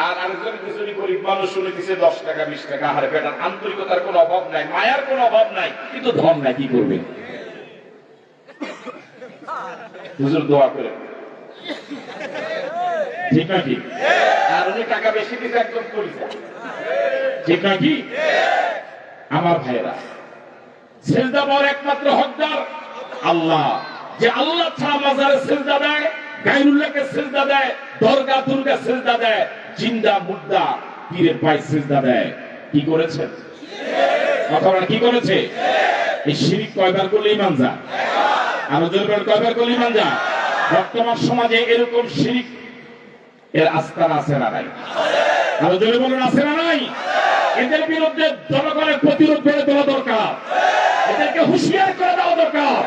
B: আর আরেকজন কিছু গরিব মানুষ শুনে দিচ্ছে 10 টাকা 20 টাকা, হারে বেটার আন্তরিকতার কোনো অভাব নাই, মায়ার কোনো অভাব নাই, কিন্তু ধন নাই, কি করবে? হুজুর দোয়া করে, ঠিক নাকি? আর উনি টাকা বেশি দিতে একদম করিছে, ঠিক নাকি? আমার ভাইয়েরা, সিজদা পাওয়ার একমাত্র হকদার আল্লাহ। যে আল্লাহ ছাড়া মাজারে সিজদা দেয়, গায়রুল্লাহকে সিজদা দেয়, দরগা দুর্গা সিজদা দেয়, জিন্দা মুর্দা পীরের পায়ে সিজদা দেয়, কি করেছে? কথা বলেন, কি করেছে? এই শিরক কয়বার করলে ঈমান যায়? আরো জোরে কয়বার করলে ঈমান যায়? বর্তমান সমাজে এরকম শিরক এর আস্থান আছে না নাই? আরো জোরে বলেন, আছে না নাই? এদের বিরুদ্ধে জনগণের প্রতিরোধ করে তোলা দরকার, এদেরকে হুঁশিয়ার করে দেওয়া দরকার।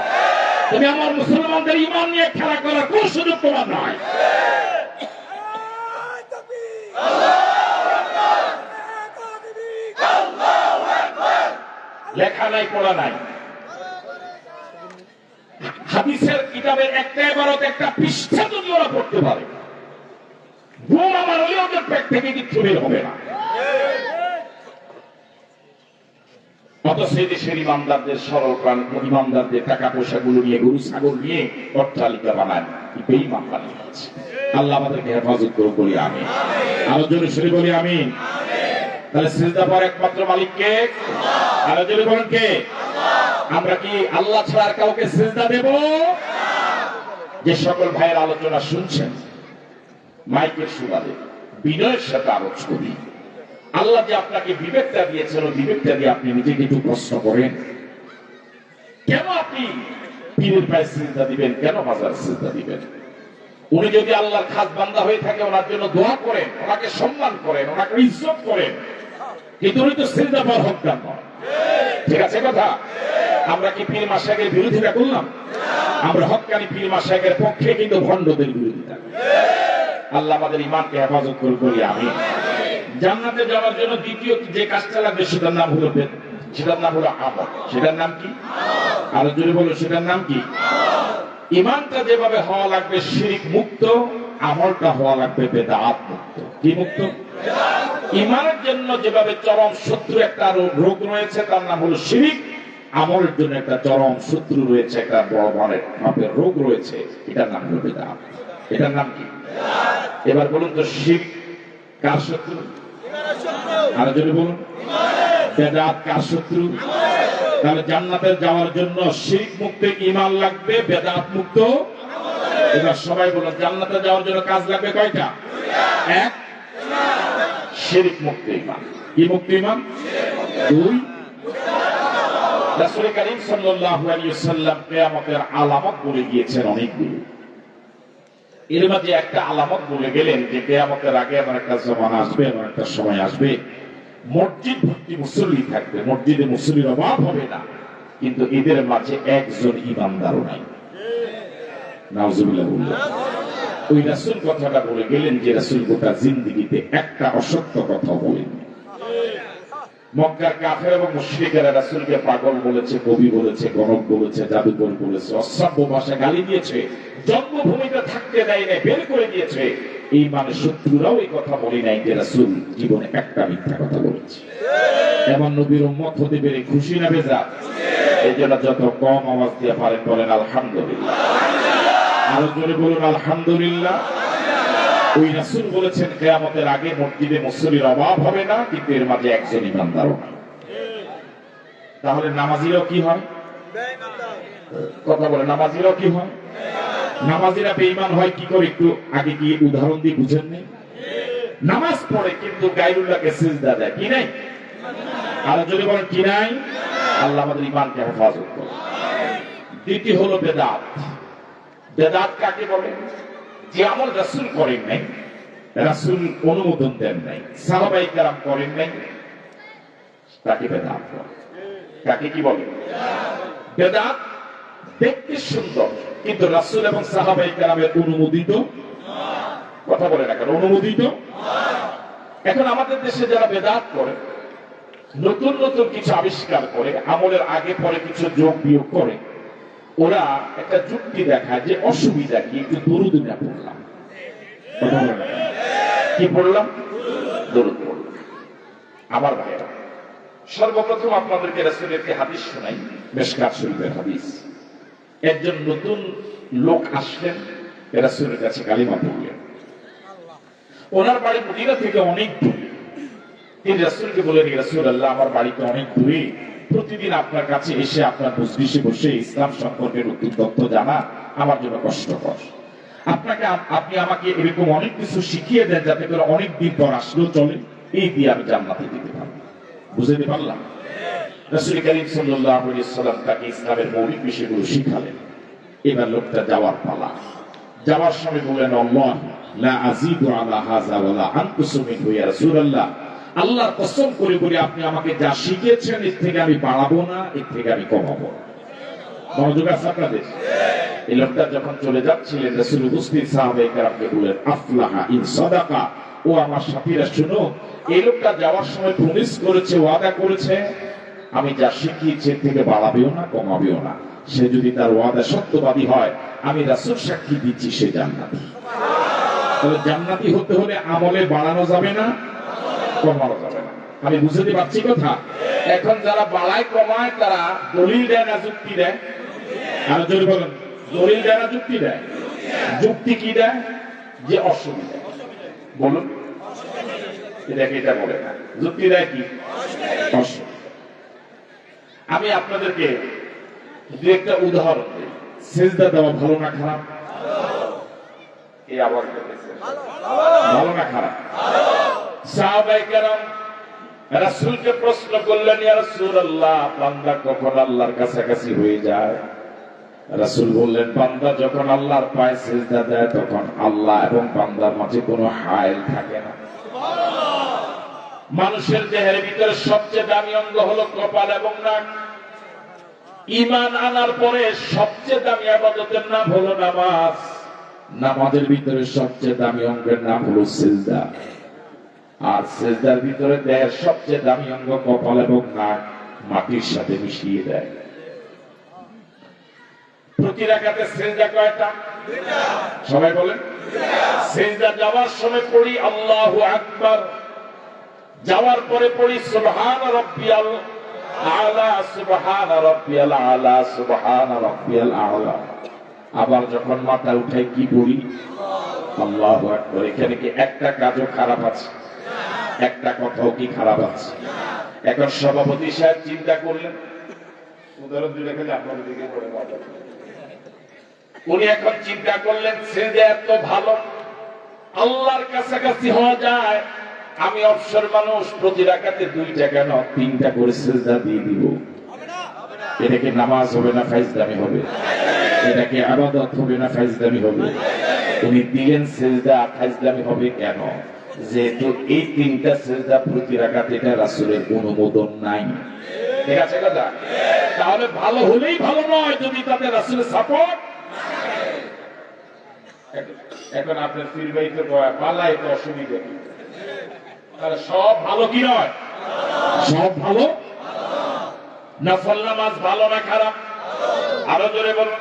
B: তুমি আমার মুসলমানদের ঈমান নিয়ে খেলা করার কোন সুযোগ তোমার নাই। লেখা নাই, পড়া নাই, হাদিসের কিতাবের একটা ইবারত, একটা পৃষ্ঠা যদি ওরা পড়তে পারে, ঘুম আমার হলে ওদের পেট থেকে কিচ্ছু বের হবে না। সেই দেশের ইমানদারদের, সরল প্রাণ ইমানদারদের টাকা পয়সা গুলো নিয়ে, গরু ছাগল নিয়ে অট্টালিকা বানায়, বেঈমান বানিয়ে আছে। আল্লাহ আমাদেরকে হেফাজত করুন, বলি আমিন। আরো জোরে সরে বলি আমিন। তাহলে সিজদা পাওয়ার একমাত্র মালিক কে? আরো জোরে বলেন কে? আমরা কি আল্লাহ ছাড়া আর কাউকে সিজদা দেব? যে সকল ভাইয়ের আলোচনা শুনছেন, মাইকের সুবাদে বিনয়ের সাথে আলোচ করি, আল্লাহ যে আপনাকে বিবেকটা দিয়েছেন, বিবেকটা দিয়ে আপনি নিজেকে একটু প্রশ্ন করেন, কেন আপনি পীরের পায়ে সিজদা দিবেন? কেন মাজার সিজদা দিবেন? উনি যদি আল্লাহর খাস বান্দা হয়ে থাকে, ওনার জন্য দোয়া করেন, ওনাকে সম্মান করেন, ওনাকে ইজ্জত করেন, কিন্তু উনি তো সিজদা পাওয়ার হকদার নয়। ঠিক আছে কথা? আমরা কি পীর মাশায়েখের বিরোধিতা করলাম? আমরা হক্কানি পীর মাশায়েখের পক্ষে, কিন্তু ভণ্ডদের বিরোধিতা। আল্লাহ আমাদের ঈমানকে হেফাজত করুন, বলি আমিন। জান্নাতে যাওয়ার জন্য দ্বিতীয় যে কাজটা লাগবে, সেটার নাম হলো আমল। সেটার নাম কি? আরো জোরে বলো, সেটার নাম কি? ঈমানটা যেভাবে হওয়া লাগবে শিরক মুক্ত, আমলটা হওয়া লাগবে বেদাত মুক্ত। কি মুক্ত? ঈমানের জন্য যেভাবে চরম শত্রু একটা রোগ রয়েছে, তার নাম হলো শিরক। আমলের জন্য একটা চরম শত্রু রয়েছে, একটা বড় মাপের রোগ রয়েছে, এটার নাম হলো বেদাত। এটার নাম কি? এবার বলুন তো, শিরক কার শত্রু? আরো জোরে বলুন, বেদাত কার শত্রু? তাহলে জান্নাতে যাওয়ার জন্য শিরক মুক্ত ঈমান লাগবে, বেদাত মুক্ত। এবার সবাই বলুন, জান্নাতে যাওয়ার জন্য কাজ লাগবে কয়টা? এক, শিরক মুক্ত ঈমান। কি মুক্ত ঈমান? দুই, রাসূল করিম সাল্লাল্লাহু আলাইহি ওয়াসাল্লাম কিয়ামতের আলামত বলে গিয়েছেন অনেকগুলো। এর মাঝে একটা আলামত বলে গেলেন যে কিয়ামতের আগে এমন একটা জমানা আসবে, এমন একটা সময় আসবে, মসজিদ ভর্তি মুসল্লি থাকবে, মসজিদে মুসল্লির অভাব হবে না, কিন্তু এদের মাঝে একজন ঈমানদারও নাই। নাউজুবিল্লাহ বললেন। ওই রাসূল কথাটা বলে গেলেন যে রাসূল গোটা জিন্দেগিতে একটা অসত্য কথা বলেননি। মক্কার কাফের এবং মুশরিকেরা রাসূলকে পাগল বলেছে, কবি বলেছে, গণক বলেছে, জাদুকর বলেছে, অশ্রাব্য ভাষায় গালি দিয়েছে, জন্মভূমিতে থাকতে দেয় না, বের করে দিয়েছে। এই মানে শত্রুরাও এই কথা বলে নাই যে রাসূল জীবনে একটা মিথ্যা কথা বলেছে। এমন নবীর উম্মত হতে পেরে খুশি না বেজার? এই জন্য যত কম আওয়াজ দিয়ে পারেন বলেন আলহামদুলিল্লাহ। আরো জোরে বলুন আলহামদুলিল্লাহ। ওই রাসূল বলেছেন কিয়ামতের আগে মসজিদে মুসল্লির অভাব হবে না, কিন্তু এর মাঝে একজন ঈমানদারও নাই। তাহলে নামাজিরাও কি হয়? কথা বলে, নামাজিরাও কি হয়? নামাজিরা বেঈমান হয় কি করে? একটু আগে কি উদাহরণ দিয়ে বুঝেন নেই? নামাজ পড়ে কিন্তু গায়রুল্লাহকে সিজদা দেয়, কি নাই? আর যদি বলেন কি নাই? আল্লাহ আমাদের ঈমানকে হেফাজত করে। দ্বিতীয় হলো বেদাত। বেদাত কাকে বলে? যে আমল রাসূল করেন নাই, রাসূল অনুমোদন দেন নাই, সাহাবায়ে কেরাম করেন নাই, তাকে বেদাত বলে। কাকে কি বলে? বেদাত দেখতে সুন্দর কিন্তু রাসূল এবং সাহাবায়ে কেরামের অনুমোদিত, কথা বলে না কেন? অনুমোদিত। এখন আমাদের দেশে যারা বেদাত করে, নতুন নতুন কিছু আবিষ্কার করে, আমলের আগে পরে কিছু যোগ বিয়োগ করে, ওরা একটা যুক্তি দেখায় যে অসুবিধা কি, একটু দরুদ না পড়লাম। কি পড়লাম? দরুদ পড়লাম। আমার ভাইরা, সর্বপ্রথম আপনাদেরকে রাসূলের একটি হাদিস শোনাই, মিশকাত শরীফের হাদিস। একজন নতুন লোক আসলেন রাসূলের কাছে, কালিমা পড়লেন। ওনার বাড়ি মদিনা থেকে অনেক দূরে। তিনি রাসূলকে বললেন, ইয়া রাসূলুল্লাহ, আমার বাড়িতে অনেক দূরে, প্রতিদিন আপনার কাছে এসে আপনার মজলিসে বসে ইসলাম সম্পর্কে নতুন তথ্য জানা আমার জন্য কষ্টকর। আপনি আমাকে এরকম অনেক কিছু শিখিয়ে দেন যাতে করে অনেক দিন পর আসলেও চলে, এই দিয়ে আমি জান্নাতে যেতে পারবো। বুঝতে পারলাম? রাসূল করিম সাল্লাল্লাহু আলাইহি ওয়াসাল্লাম তাকে ইসলামের মৌলিক বিষয়গুলো শিখালেন। এবার লোকটা যাওয়ার পালা। যাওয়ার সময় বললেন, আল্লাহ লা আযীদু আলা হাযা ওয়া লা আনকুসু মিনহু ইয়া রাসূলুল্লাহ, আল্লাহর কসম করে বলে আপনি আমাকে যা শিখিয়েছেন এর থেকে আমি বাড়াবো না, এর থেকে আমি কমাবো না। মনোযোগ আছে আপনাদের? এই লোকটা যখন চলে যাচ্ছিলেন, রাসূল উপস্থিত সাহাবায়ে কেরামকে বললেন, আফলাহা ইন সাদাকা, ও আমার সাথীরা শুনো, এই লোকটা যাওয়ার সময় প্রমিস করেছে, ওয়াদা করেছে, আমি যা শিখিয়েছি এর থেকে বাড়াবেও না, কমাবেও না। সে যদি তার ওয়াদা সত্যবাদী হয়, আমি রাসূল সাক্ষী দিচ্ছি সে জান্নাতি। তাহলে জান্নাতি হতে হলে আমলে বাড়ানো যাবে না, কমানো যাবে না। আমি বুঝতে পারছি কথা? এখন যারা বাড়ায় কমায় তারা দলিল দেয় না যুক্তি দেয়? আর যদি বলেন দলিল দেয় না যুক্তি দেয়? যুক্তি কি দেয়? যে অসুবিধা। বলুন, এটা বলে না। যুক্তি দেয় কি? অসুবিধা। আমি আপনাদেরকে দু একটা উদাহরণ দিই। সিজদা দেওয়া ভালো না খারাপ? এই আওয়াজ ভালো না খারাপ? সাহাবায়ে কেরাম রাসূলকে প্রশ্ন করলেন, ইয়া রাসূলুল্লাহ, বান্দা কখন আল্লাহর কাছাকাছি হয়ে যায়? রাসূল বললেন, বান্দা যখন আল্লাহর পায়ে সিজদা দেয় তখন আল্লাহ এবং বান্দার মাঝে কোনো হায়েল থাকে না। মানুষের দেহের ভিতরে সবচেয়ে দামি অঙ্গ হলো কপাল এবং নাক। ঈমান আনার পরে সবচেয়ে দামি ইবাদতের নাম হলো নামাজ। নামাজের ভিতরে সবচেয়ে দামি অঙ্গের নাম হলো সিজদা। আর সিজদার ভিতরে দেহের সবচেয়ে দামি অঙ্গ কপাল এবং নাক মাটির সাথে মিশিয়ে দেয়। প্রতি রাকাতে সিজদা কয়টা? দুইটা। সবাই বলেন সিজদা যাওয়ার সময় পড়ি আল্লাহু আকবার, যাওয়ার পরে পড়ি সুবহান রাব্বিয়াল আলা, সুবহান রাব্বিয়াল আলা, সুবহান রাব্বিয়াল আলা। আবার যখন মাথা উঠাই কি পড়ি? আল্লাহু আকবার। এখানে কি একটা কাজও খারাপ আছে? একটা কথাও কি খারাপ আছে? এখন সভাপতি সাহেব চিন্তা করলেন, উদাহরণ দিলে খেলে আপনাদের দিকে পড়ে যাবে। উনি এখন চিন্তা করলেন সিজদা এত ভালো, আল্লাহর কাছাকাছি হওয়া যায়, আমি অবসর মানুষ, প্রতি রাকাতে 2 টাকা না 3টা করে সিজদা দিয়ে দিব। এটা কি নামাজ হবে না ফাইজলামি হবে? এটা কি ইবাদত হবে না ফাইজলামি হবে? উনি দিলেন সিজদা, ফাইজলামি হবে কেন? যেহেতু এই 3টা সিজদা প্রতি রাকাতে এটা রাসূলের অনুমোদন নাই। ঠিক আছে কথা? তাহলে ভালো হলেই ভালো নয় যদি তাতে রাসূলের সাপোর্ট। এখন আপনার পীর ভাই তো পালায়, তো অসুবিধা কি? তাহলে সব ভালো কি নয়? সব ভালো। নফল নামাজ ভালো না খারাপ? আরো জোরে বলুন।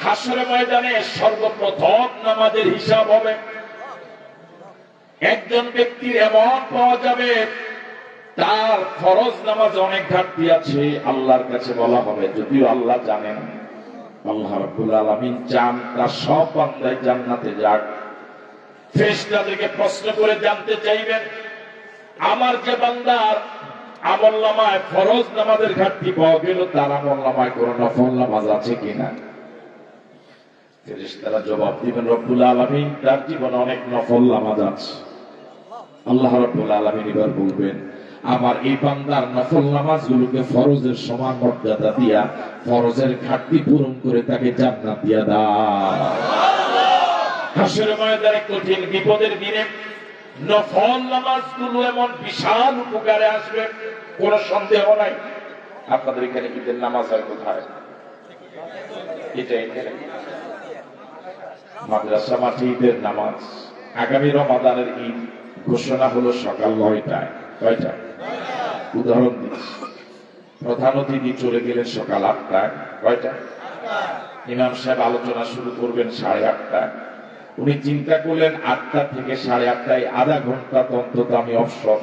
B: হাসরের ময়দানে সর্বপ্রথম নামাজের হিসাব হবে। একজন ব্যক্তির এমন পাওয়া যাবে তার ফরজ নামাজ অনেক ঘাটতি আছে, আল্লাহর কাছে বলা হবে, যদিও আল্লাহ জানেন, আল্লাহ রাব্বুল আলামিন চান তার সব বান্দাই জান্নাতে যাক। ফেরেশতাদেরকে প্রশ্ন করে জানতে চাইবেন, আমার যে বান্দার আমলনামায় ফরজ নামাজের ঘাটতি পাওয়া গেল, তার আমলনামায় কোনো নফল নামাজ আছে কিনা? ফেরেশতারা জবাব দিবেন, রব্বুল আলামিন তার জীবনে অনেক নফল নামাজ আছে। আল্লাহ রাব্বুল আলামিন এবার বলবেন, আমার এই বান্দার নফল নামাজগুলোকে ফরজের সমান মর্যাদা দিয়া ফরজের ঘাটতি পূরণ করে তাকে জান্নাত দিয়া দাও। হাসরের ময়দানে কঠিন বিপদের দিনে নফল নামাজগুলো এমন বিশাল উপকারে আসবে, কোনো সন্দেহ নাই। আপনাদের এখানে ঈদের নামাজ হয় কোথায়? এটা এখানে মাদ্রাসা মাঠে ঈদের নামাজ। আগামী রমাদানের ঈদ ঘোষণা হলো সকাল 9টায়। কয়টা? উদাহরণ দিচ্ছি, প্রধান অতিথি চলে গেলেন সকাল 8টায়। কয়টা? ইমাম সাহেব আলোচনা শুরু করবেন 8:30টায়। উনি চিন্তা করলেন 8টা থেকে 8:30টায় আধা ঘন্টা অন্তত আমি অবসর,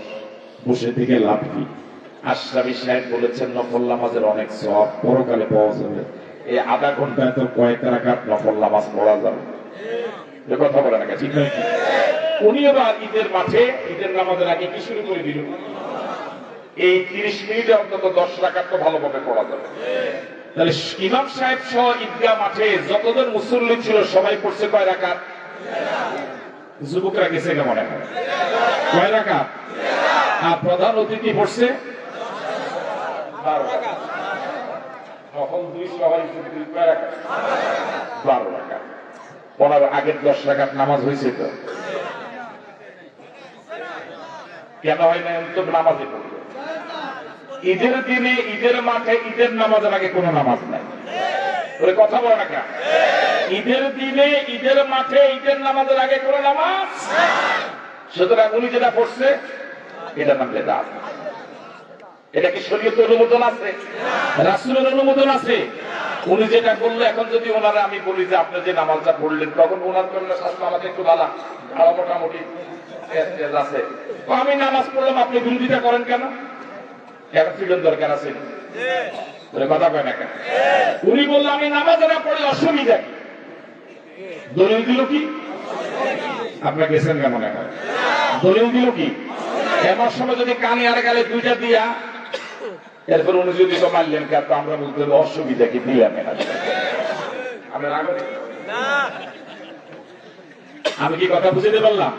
B: বসে থেকে লাভ কি? আশরাফি সাহেব বলেছেন নফল নামাজের অনেক সওয়াব পরকালে পাওয়া যাবে, এই আধা ঘন্টায় তো কয়েক রাকাত নফল নামাজ পড়া যাবে। এ কথা বলে না, ঠিক নয়? উনি এবার ঈদের মাঠে ঈদের নামাজের আগে কি শুরু করে দিল? এই 30 মিনিটে অন্তত 10 রাকাত তো ভালোভাবে পড়া যাবে। তাহলে ইমাম সাহেব সহ ঈদগাহ মাঠে যতজন মুসল্লি ছিল সবাই পড়ছে কয় রাকাত? যুবকরা গেছে কেমন এখন? কয় রাকাত? আর প্রধান অতিথি পড়ছে 12 রাকাত। তখন 2 সবাই কয় রাকাত? 12 রাকাত। ওনার আগের 10 রাকাত নামাজ হয়েছে তো? কেন হয় না? তো নামাজে পড়বে। ঈদের দিনে ঈদের মাঠে ঈদের নামাজের আগে কোনো নামাজ নাই। ওরে কথা বলে না কেন? ঈদের দিনে ঈদের মাঠে ঈদের নামাজের আগে কোনো নামাজ। সুতরাং উনি যেটা পড়ছে এটা নাম বেদাত। এটা কি শরীয়তের অনুমোদন আছে? রাসূলের অনুমোদন আছে? উনি যেটা বললো, এখন যদি ওনারা আমি বলি যে আপনি যে নামাজটা পড়লেন, তখন ওনার জন্য স্বাস্থ্য আমাকে একটু ভালো মোটামুটি আছে, আমি নামাজ পড়লাম, আপনি বিরোধিতা করেন কেন? এখন ফিরন দরকার আছে? কথা কয় না কেন? উনি বললো আমি নামাজ না পড়লে অসুবিধা কি? দলিল দিল কি? আপনার গেছেন কেমন? এখন দলিল দিল কি? এমন সময় যদি কানে আর গালে 2টা দিয়া এরপর উনি যদি তো মানলেন কে, তো আমরা বলতে অসুবিধা কি? দিলাম না। আমি কি কথা বুঝতে পারলাম?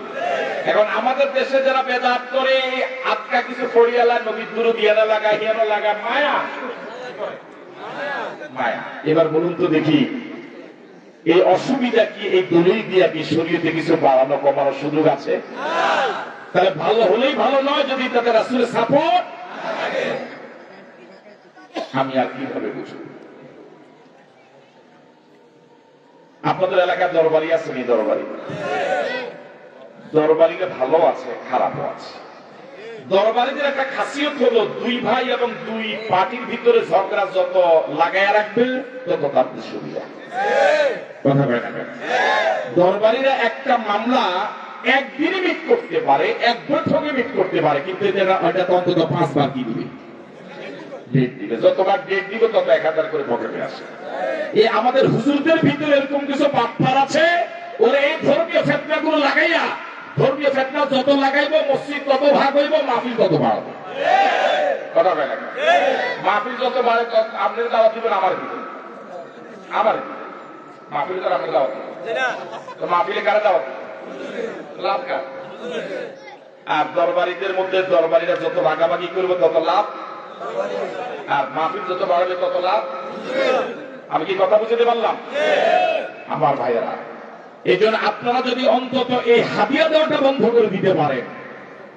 B: এখন আমাদের দেশে যারা বেদাত করে আটকা কিছু পড়িয়ালা নবীর দুরূদ ইয়ানা লাগায় হিয়ানো লাগায়, মায়া মায়া। এবার বলুন তো দেখি, এই অসুবিধা কি? এই দলিল দিয়া কি শরীয়তে কিছু বাড়ানো কমানোর সুযোগ আছে? তাহলে ভালো হলেই ভালো নয় যদি তাদের রাসূলের সাপোর্ট। আমি আর কিভাবে বুঝবো? আপনাদের এলাকার দরবারি আছে নি? দরবারি দরবারিরা ভালো আছে, খারাপও আছে। দরবারিদের একটা খাসিয়ত হলো 2 ভাই এবং 2 পার্টির ভিতরে ঝগড়া যত লাগায় রাখবে তত তাদের সুবিধা। কথা বলে না? দরবারিরা একটা মামলা একদিনে মিট করতে পারে, এক বৈঠকে মিট করতে পারে, কিন্তু এটা তো অন্তত 5 বার কি দিবে? ডেট দিবে। যতবার ডেট দিবে তত 1000 করে পকেটে আসে। এই আমাদের হুজুরদের ভিতরে এরকম কিছু পাটপার আছে, ওরা এই ধর্মীয় ফিতনাগুলো লাগাইয়া, ধর্মীয় ফিতনা যত লাগাইবো মসজিদ তত ভাগ হইব, মাহফিল তত বাড়বে। কথা বলে না? মাহফিল যত বাড়ে তত আপনি দাওয়াত দিবেন, আমার দিবেন, আমার মাহফিল তো আপনি দাওয়াত দিবেন, তো মাহফিলে কারা দাওয়াত? লাভ কার? আর দরবারিদের মধ্যে দরবারিরা যত ভাগাভাগি করবে তত লাভ, আর মাহফিল যত বাড়াবে তত লাভ। আমি কি কথা বুঝতে পারলাম আমার ভাইয়েরা? এই জন্য আপনারা যদি অন্তত এই হাদিয়া দেওয়াটা বন্ধ করে দিতে পারেন,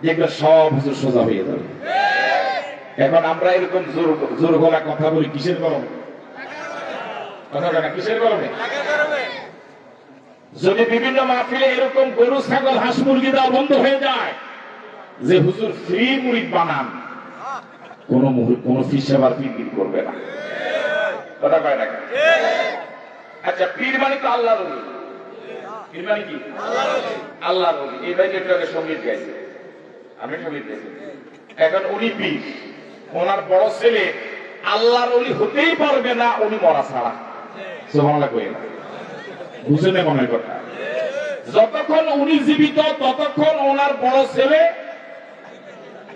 B: যেগুলো সব হুজুর সোজা হয়ে যাবে। এখন আমরা এরকম জোর গলা কথা বলি কিসের গরমে? কথা বলে না, কিসের গরমে? যদি বিভিন্ন মাহফিলে এরকম গরু ছাগল হাঁস মুরগি দেওয়া বন্ধ হয়ে যায়, যে হুজুর ফ্রি মুরিদ বানান, কোন ফিস আবার পীর করবে না। কথা কয় না? আচ্ছা, পীর মানে তো আল্লাহর ওলি। পীর মানে কি? আল্লাহর ওলি। এই ভাই একটু আগে সঙ্গীত গাইছে, আমি সঙ্গীত গাইছি। এখন উনি পীর, ওনার বড় ছেলে আল্লাহর ওলি হতেই পারবে না উনি মরা ছাড়া। সুবহানাল্লাহ কই না? বুঝেন না মনে কথা? যতক্ষণ উনি জীবিত ততক্ষণ ওনার বড় ছেলে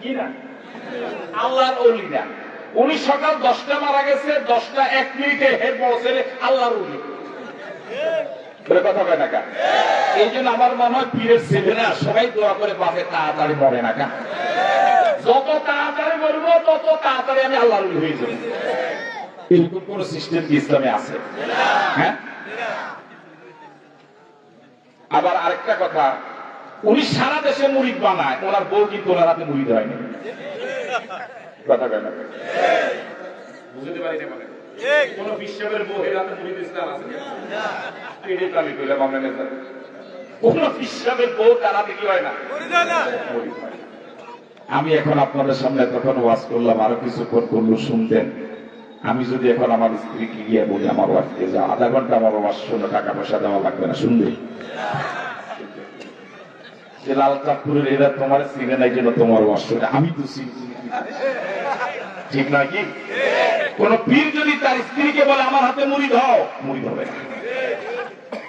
B: কি না আল্লাহর ওলি না। উনি সকাল 10টা মারা গেছে, 10টা 1 মিনিটে হের বড় ছেলে আল্লাহর ওলি। কথা কয় না? এই জন্য আমার মনে হয় পীরের ছেলেরা সবাই দোয়া করে বাপে তাড়াতাড়ি মরে না। যত তাড়াতাড়ি মরবো তত তাড়াতাড়ি আমি আল্লাহর ওলি হয়ে যাবো। এরকম কোন সিস্টেম কি ইসলামে আছে? হ্যাঁ। আবার আরেকটা কথা, উনি সারা দেশে মুরিদ বানায়, ওনার বউ কিন্তু ওনার হাতে মুরিদ হয়নি। কথা কেন বুঝতে পারি না? মানে কোন বিশ্বের বউ এর হাতে মুরিদ ইসলাম আছে? আমি কইলাম আমরা নেতা, কোন বিশ্বের বউ তার হাতে কি হয় না? মুরিদ হয়। আমি এখন আপনাদের সামনে তখন ওয়াজ করলাম, আরো কিছু করলো শুনতেন। আমি যদি এখন আমার স্ত্রীকে গিয়ে বলি আমার ওয়াইফকে যা 1/2 ঘন্টা আমার ওয়াজ শুনে টাকা পয়সা দেওয়া লাগবে না, শুনবে? যে লাল চাঁদপুরের এরা তোমার চিনে নাই জন্য তোমার ওয়াজ শুনে আমি তো চিনি, ঠিক নয় কি? কোন পীর যদি তার স্ত্রীকে বলে আমার হাতে মুরিদ হও, মুরিদ হবে না।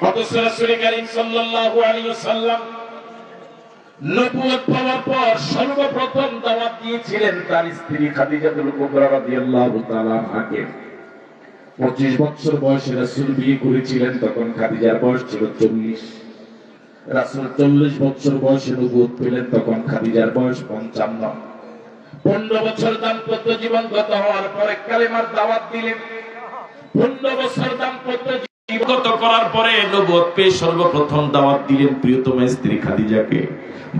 B: অথচ রাসূল কারীম সাল্লাল্লাহু আলাইহি ওয়াসাল্লাম নবুয়ত পাওয়ার পর সর্বপ্রথম দাওয়াত দিয়েছিলেন তার স্ত্রী খাদিজাতুল কুবরা রাদিয়াল্লাহু তাআলা আনহাকে। 25 বছর বয়সে রাসূল বিয়ে করেছিলেন, তখন খাদিজার বয়স ছিল 40। রাসূল 40 বছর বয়সে নবুয়ত পেলেন, তখন খাদিজার বয়স 55। 15 বছর দাম্পত্য জীবন গত হওয়ার পরে কালেমার দাওয়াত দিলেন। 15 বছর দাম্পত্য জীবন করার পরে নবুয়ত পেয়ে সর্বপ্রথম দাওয়াত দিলেন প্রিয়তমা স্ত্রী খাদিজাকে।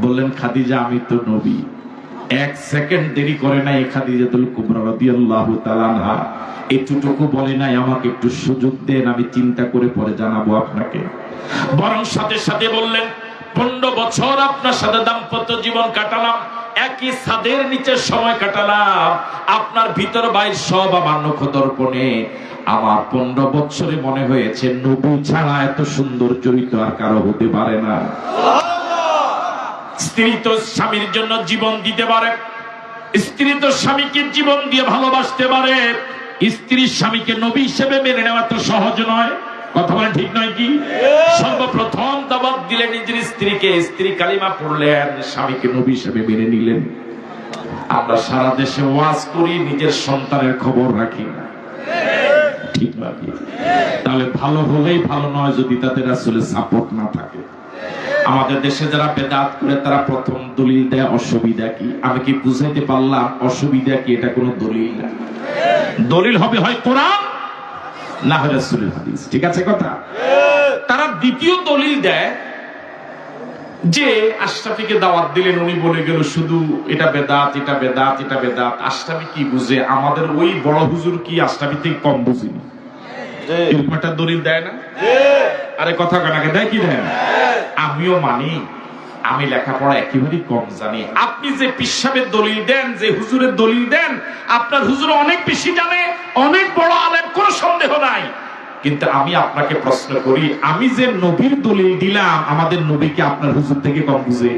B: বললেন, খাদিজা আমি তো নবী। 1 সেকেন্ড দেরি করে নাই খাদিজাতুল কুবরা রাদিয়াল্লাহু তাআলা আনহা, এতটুকু বলে নাই আমাকে একটু সুযোগ দেন, আমি চিন্তা করে পরে জানাবো আপনাকে। বরং সাথে সাথে বললেন, 15 বছর আপনার সাথে দাম্পত্য জীবন কাটালাম, একই ছাদের নিচে সময় কাটালাম, আপনার ভিতর বাইর সব আমার নখদর্পণে। আমার 15 বছরে মনে হয়েছে নবী ছাড়া এত সুন্দর চরিত্র আর কারো হতে পারে না। স্ত্রী তো স্বামীর জন্য জীবন দিতে পারে, স্ত্রী তো স্বামীকে জীবন দিয়ে ভালোবাসতে পারে, স্ত্রীর স্বামীকে নবী হিসেবে মেনে নেওয়া তো সহজ নয়। কথা বলেন ঠিক নয় কি? সর্বপ্রথম দাওয়াত দিলেন নিজের স্ত্রীকে, স্ত্রী কালিমা পড়লেন, স্বামীকে নবী হিসেবে মেনে নিলেন। আমরা সারা দেশে ওয়াজ করি, নিজের সন্তানের খবর রাখি না, ঠিক না? তাহলে ভালো হলেই ভালো নয় যদি তাদের আসলে সাপোর্ট না থাকে। আমাদের দেশে যারা বেদাত করে তারা প্রথম দলিল দেয় অসুবিধা কি। আমি কি বুঝাইতে পারলাম অসুবিধা কি? এটা কোনো দলিল না, দলিল হবে হয় কোরআন না হয় রাসূলের হাদিস, ঠিক আছে কথা? তারা দ্বিতীয় দলিল দেয় যে আশরাফিকে দাওয়াত দিলেন, উনি বলে গেল শুধু এটা বেদাত, এটা বেদাত, এটা বেদাত। আশরাফি কি বুঝে? আমাদের ওই বড় হুজুর কি আশরাফি থেকে কম বুঝিনি? এরকম একটা দলিল দেয় না? আরে কথা কানাকে দেয় কি দেয় না? আমিও মানি, আমি লেখাপড়া একেবারেই কম জানি। আপনি যে পিসাবের দলিল দেন, যে হুজুরের দলিল দেন, আপনার হুজুর অনেক বেশি জানে, অনেক বড় আলেম, কোনো সন্দেহ নাই। কিন্তু আমি আপনাকে প্রশ্ন করি, আমি যে নবীর দলিল দিলাম, আমাদের নবীকে আপনার হুজুর থেকে কম বুঝে?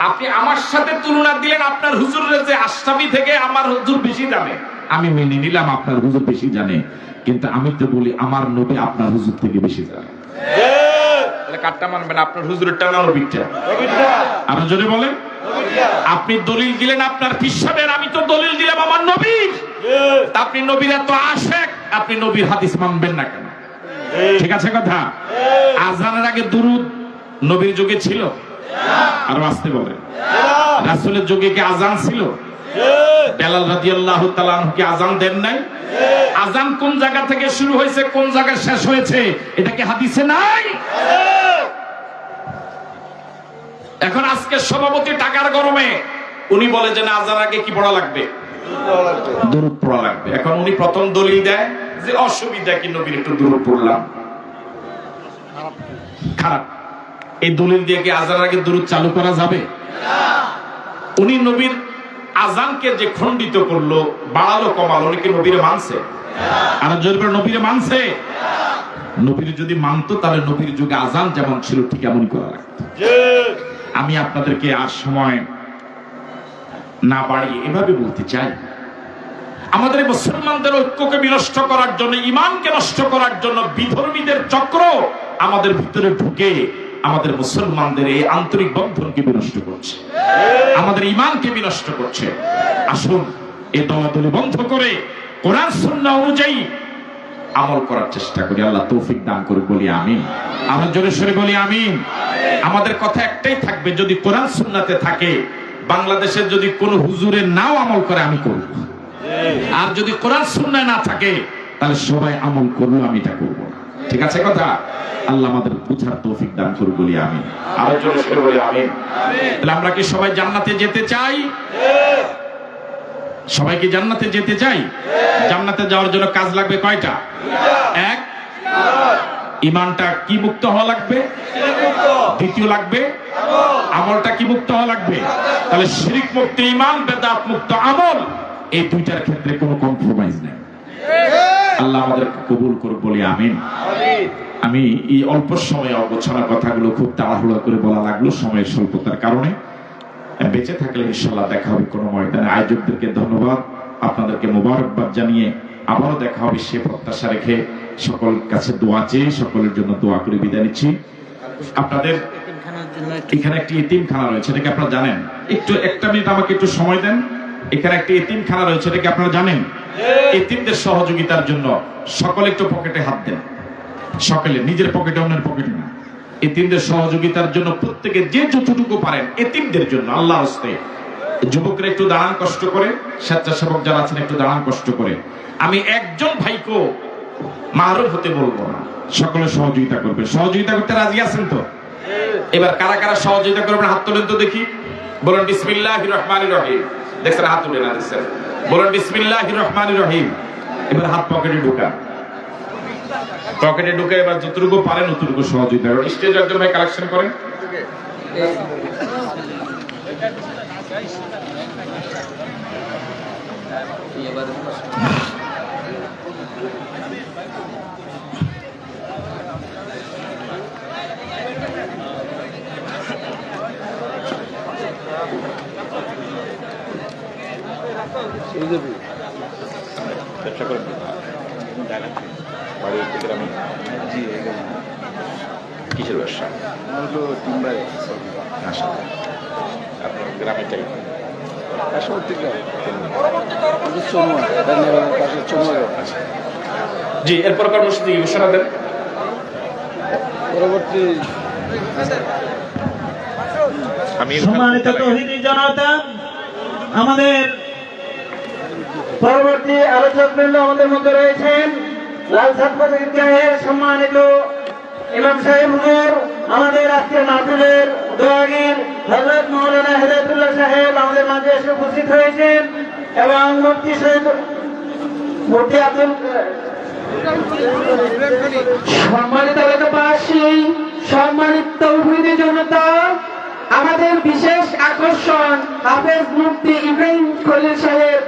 B: আপনি আমার সাথে তুলনা দিলেন, আপনার হুজুরের যে আশরাফি থেকে আমার হুজুর বেশি জানে, আমি মেনে নিলাম আপনার হুজুর বেশি জানে, কিন্তু আমি তো বলি আমার নবী আপনার হুজুর থেকে বেশি জানে। তাহলে কাটটা মানবেন? আপনার হুজুরেরটা না নবীরটা? আপনি যদি বলেন আপনি দলিল দিলেন আপনার পিসাবের, আমি তো দলিল দিলাম আমার নবীর। আপনি নবীর এত আশেক, আপনি নবীর হাদিস মানবেন না কেন? ঠিক আছে কথা? আজানের আগে দুরুদ নবীর যুগে ছিল? আর আসতে বলেন। রাসূলের যুগে কি আজান ছিল? বেলাল রাদিয়াল্লাহু তাআলা আনহু কি আজান দেন নাই? আজান কোন জায়গা থেকে শুরু হয়েছে, কোন জায়গায় শেষ হয়েছে, এটা কি হাদিসে নাই? এখন আজকে সভাপতি টাকার গরমে উনি বলে যে না, আজান আগে কি পড়া লাগবে? দুরূদ পড়া লাগবে। এখন উনি প্রথম দলিল দেয় যে অসুবিধা কি, নবীর একটু দুরূদ পড়লাম। খারাপ। এই দলিল দিয়ে কি আজান আগে দুরূদ চালু করা যাবে? উনি নবীর আজানকে যে খণ্ডিত করলো, বাড়ালো কমালো, উনি কি নবীরে মানছে? আর যদি নবীরে মানছে, নবীর যদি মানতো তাহলে নবীর যুগে আজান যেমন ছিল ঠিক এমনই করা লাগতো। আমি আপনাদেরকে আর সময় না বাড়িয়ে এভাবে বলতে চাই, আমাদের মুসলমানদের ঐক্যকে বিনষ্ট করার জন্য, ঈমানকে নষ্ট করার জন্য বিধর্মীদের চক্র আমাদের ভিতরে ঢুকে আমাদের মুসলমানদের এই আন্তরিক বন্ধনকে বিনষ্ট করছে, আমাদের ঈমানকে বিনষ্ট করছে। আসুন এই দলাদলি বন্ধ করে কোরআন সুন্নাহ অনুযায়ী আমল করার চেষ্টা করি। আল্লাহ তৌফিক দান করে বলি আমিন। আমরা জোরে সোরে বলি আমিন। আমাদের কথা একটাই থাকবে, যদি কোরআন সুন্নাতে থাকে, বাংলাদেশের যদি কোনো হুজুরে নাও আমল করে আমি করব, আর যদি কোরআন সুন্নায় না থাকে তাহলে সবাই আমল করলো, আমি এটা করব না। ঠিক আছে কথা? আল্লাহ আমাদের বুঝার তৌফিক দান করে বলি আমিন। আরো জোরে সোরে বলি আমিন। তাহলে আমরা কি সবাই জান্নাতে যেতে চাই? সবাই কি জান্নাতে যেতে চাই? জান্নাতে যাওয়ার জন্য কাজ লাগবে কয়টা? এক, ঈমানটা কি মুক্ত হওয়া লাগবে? দ্বিতীয় লাগবে আমলটা কি মুক্ত হওয়া লাগবে? তাহলে শিরক মুক্ত ঈমান, বেদাত মুক্ত আমল, এই দুইটার ক্ষেত্রে কোনো কম্প্রোমাইজ নেই। আল্লাহ আমাদের কবুল করুক বলি আমিন। আমি এই অল্প সময়ে অগোছানো কথাগুলো খুব তাড়াহুড়ো করে বলা লাগলো সময়ের স্বল্পতার কারণে। বেঁচে থাকলে ইনশাআল্লাহ দেখা হবে কোনো ময়দানে। আয়োজকদেরকে ধন্যবাদ, আপনাদেরকে মোবারকবাদ জানিয়ে আবারও দেখা হবে সে প্রত্যাশা রেখে সকল কাছে দোয়া চেয়ে সকলের জন্য দোয়া করে বিদায় নিচ্ছি। আপনাদের এখানে একটি এতিমখানা রয়েছে, এটাকে আপনারা জানেন? একটু একটা মিনিট আমাকে একটু সময় দেন। এখানে একটি এতিমখানা রয়েছে, এটাকে আপনারা জানেন? এতিমদের সহযোগিতার জন্য সকলে একটু পকেটে হাত দেন, সকলে নিজের পকেটে, অন্যের পকেটে না। এতিমদের সহযোগিতার জন্য প্রত্যেকে যে যতটুকু পারেন এতিমদের জন্য আল্লাহর হস্তে। যুবকরা একটু দাঁড়ান কষ্ট করে, স্বেচ্ছাসেবক যারা আছেন একটু দাঁড়ান কষ্ট করে। আমি একজন ভাইকেও মাহরুম হতে বলবো না, সকলে সহযোগিতা করবে। সহযোগিতা করতে রাজি আছেন তো? এবার কারা কারা সহযোগিতা করবেন হাত তোলেন তো দেখি। বলেন বিসমিল্লাহির রহমানির রহিম। দেখছেন হাত তুলে না? দেখছেন? বলেন বিসমিল্লাহির রহমানির রহিম। এবার হাত পকেটে ঢুকান, পকেটে ঢুকে এবার যতটুকু পারেন ততটুকু সহযোগিতা করেন। স্টেজে একজন ভাই কালেকশন করেন। ব্যবসা করেন? কিসের ব্যবসা? আপনার গ্রামের চাই? জি, এরপর কর্মসূচি ঘোষণা দেন। পরবর্তী
C: সম্মানিত তৌহিদি জনতা, আমাদের পরবর্তী আলোচক বৃন্দ আমাদের মধ্যে রয়েছেন লাল ছাত্র ঈদগাহের সম্মানিত ইমাম সাহেব হুজুর, আমাদের আজকের মাহফিলের দোয়াগীর হযরত মাওলানা হেদায়েতুল্লাহ সাহেব আমাদের মাঝে এসে উপস্থিত হয়েছেন এবং মুফতি সৈয়দ মুফতি আব্দুল সম্মানিত এলাকাবাসী, সম্মানিত তৌহিদি জনতা, আমাদের বিশেষ আকর্ষণ হাফেজ মুফতি ইব্রাহিম খলিল সাহেব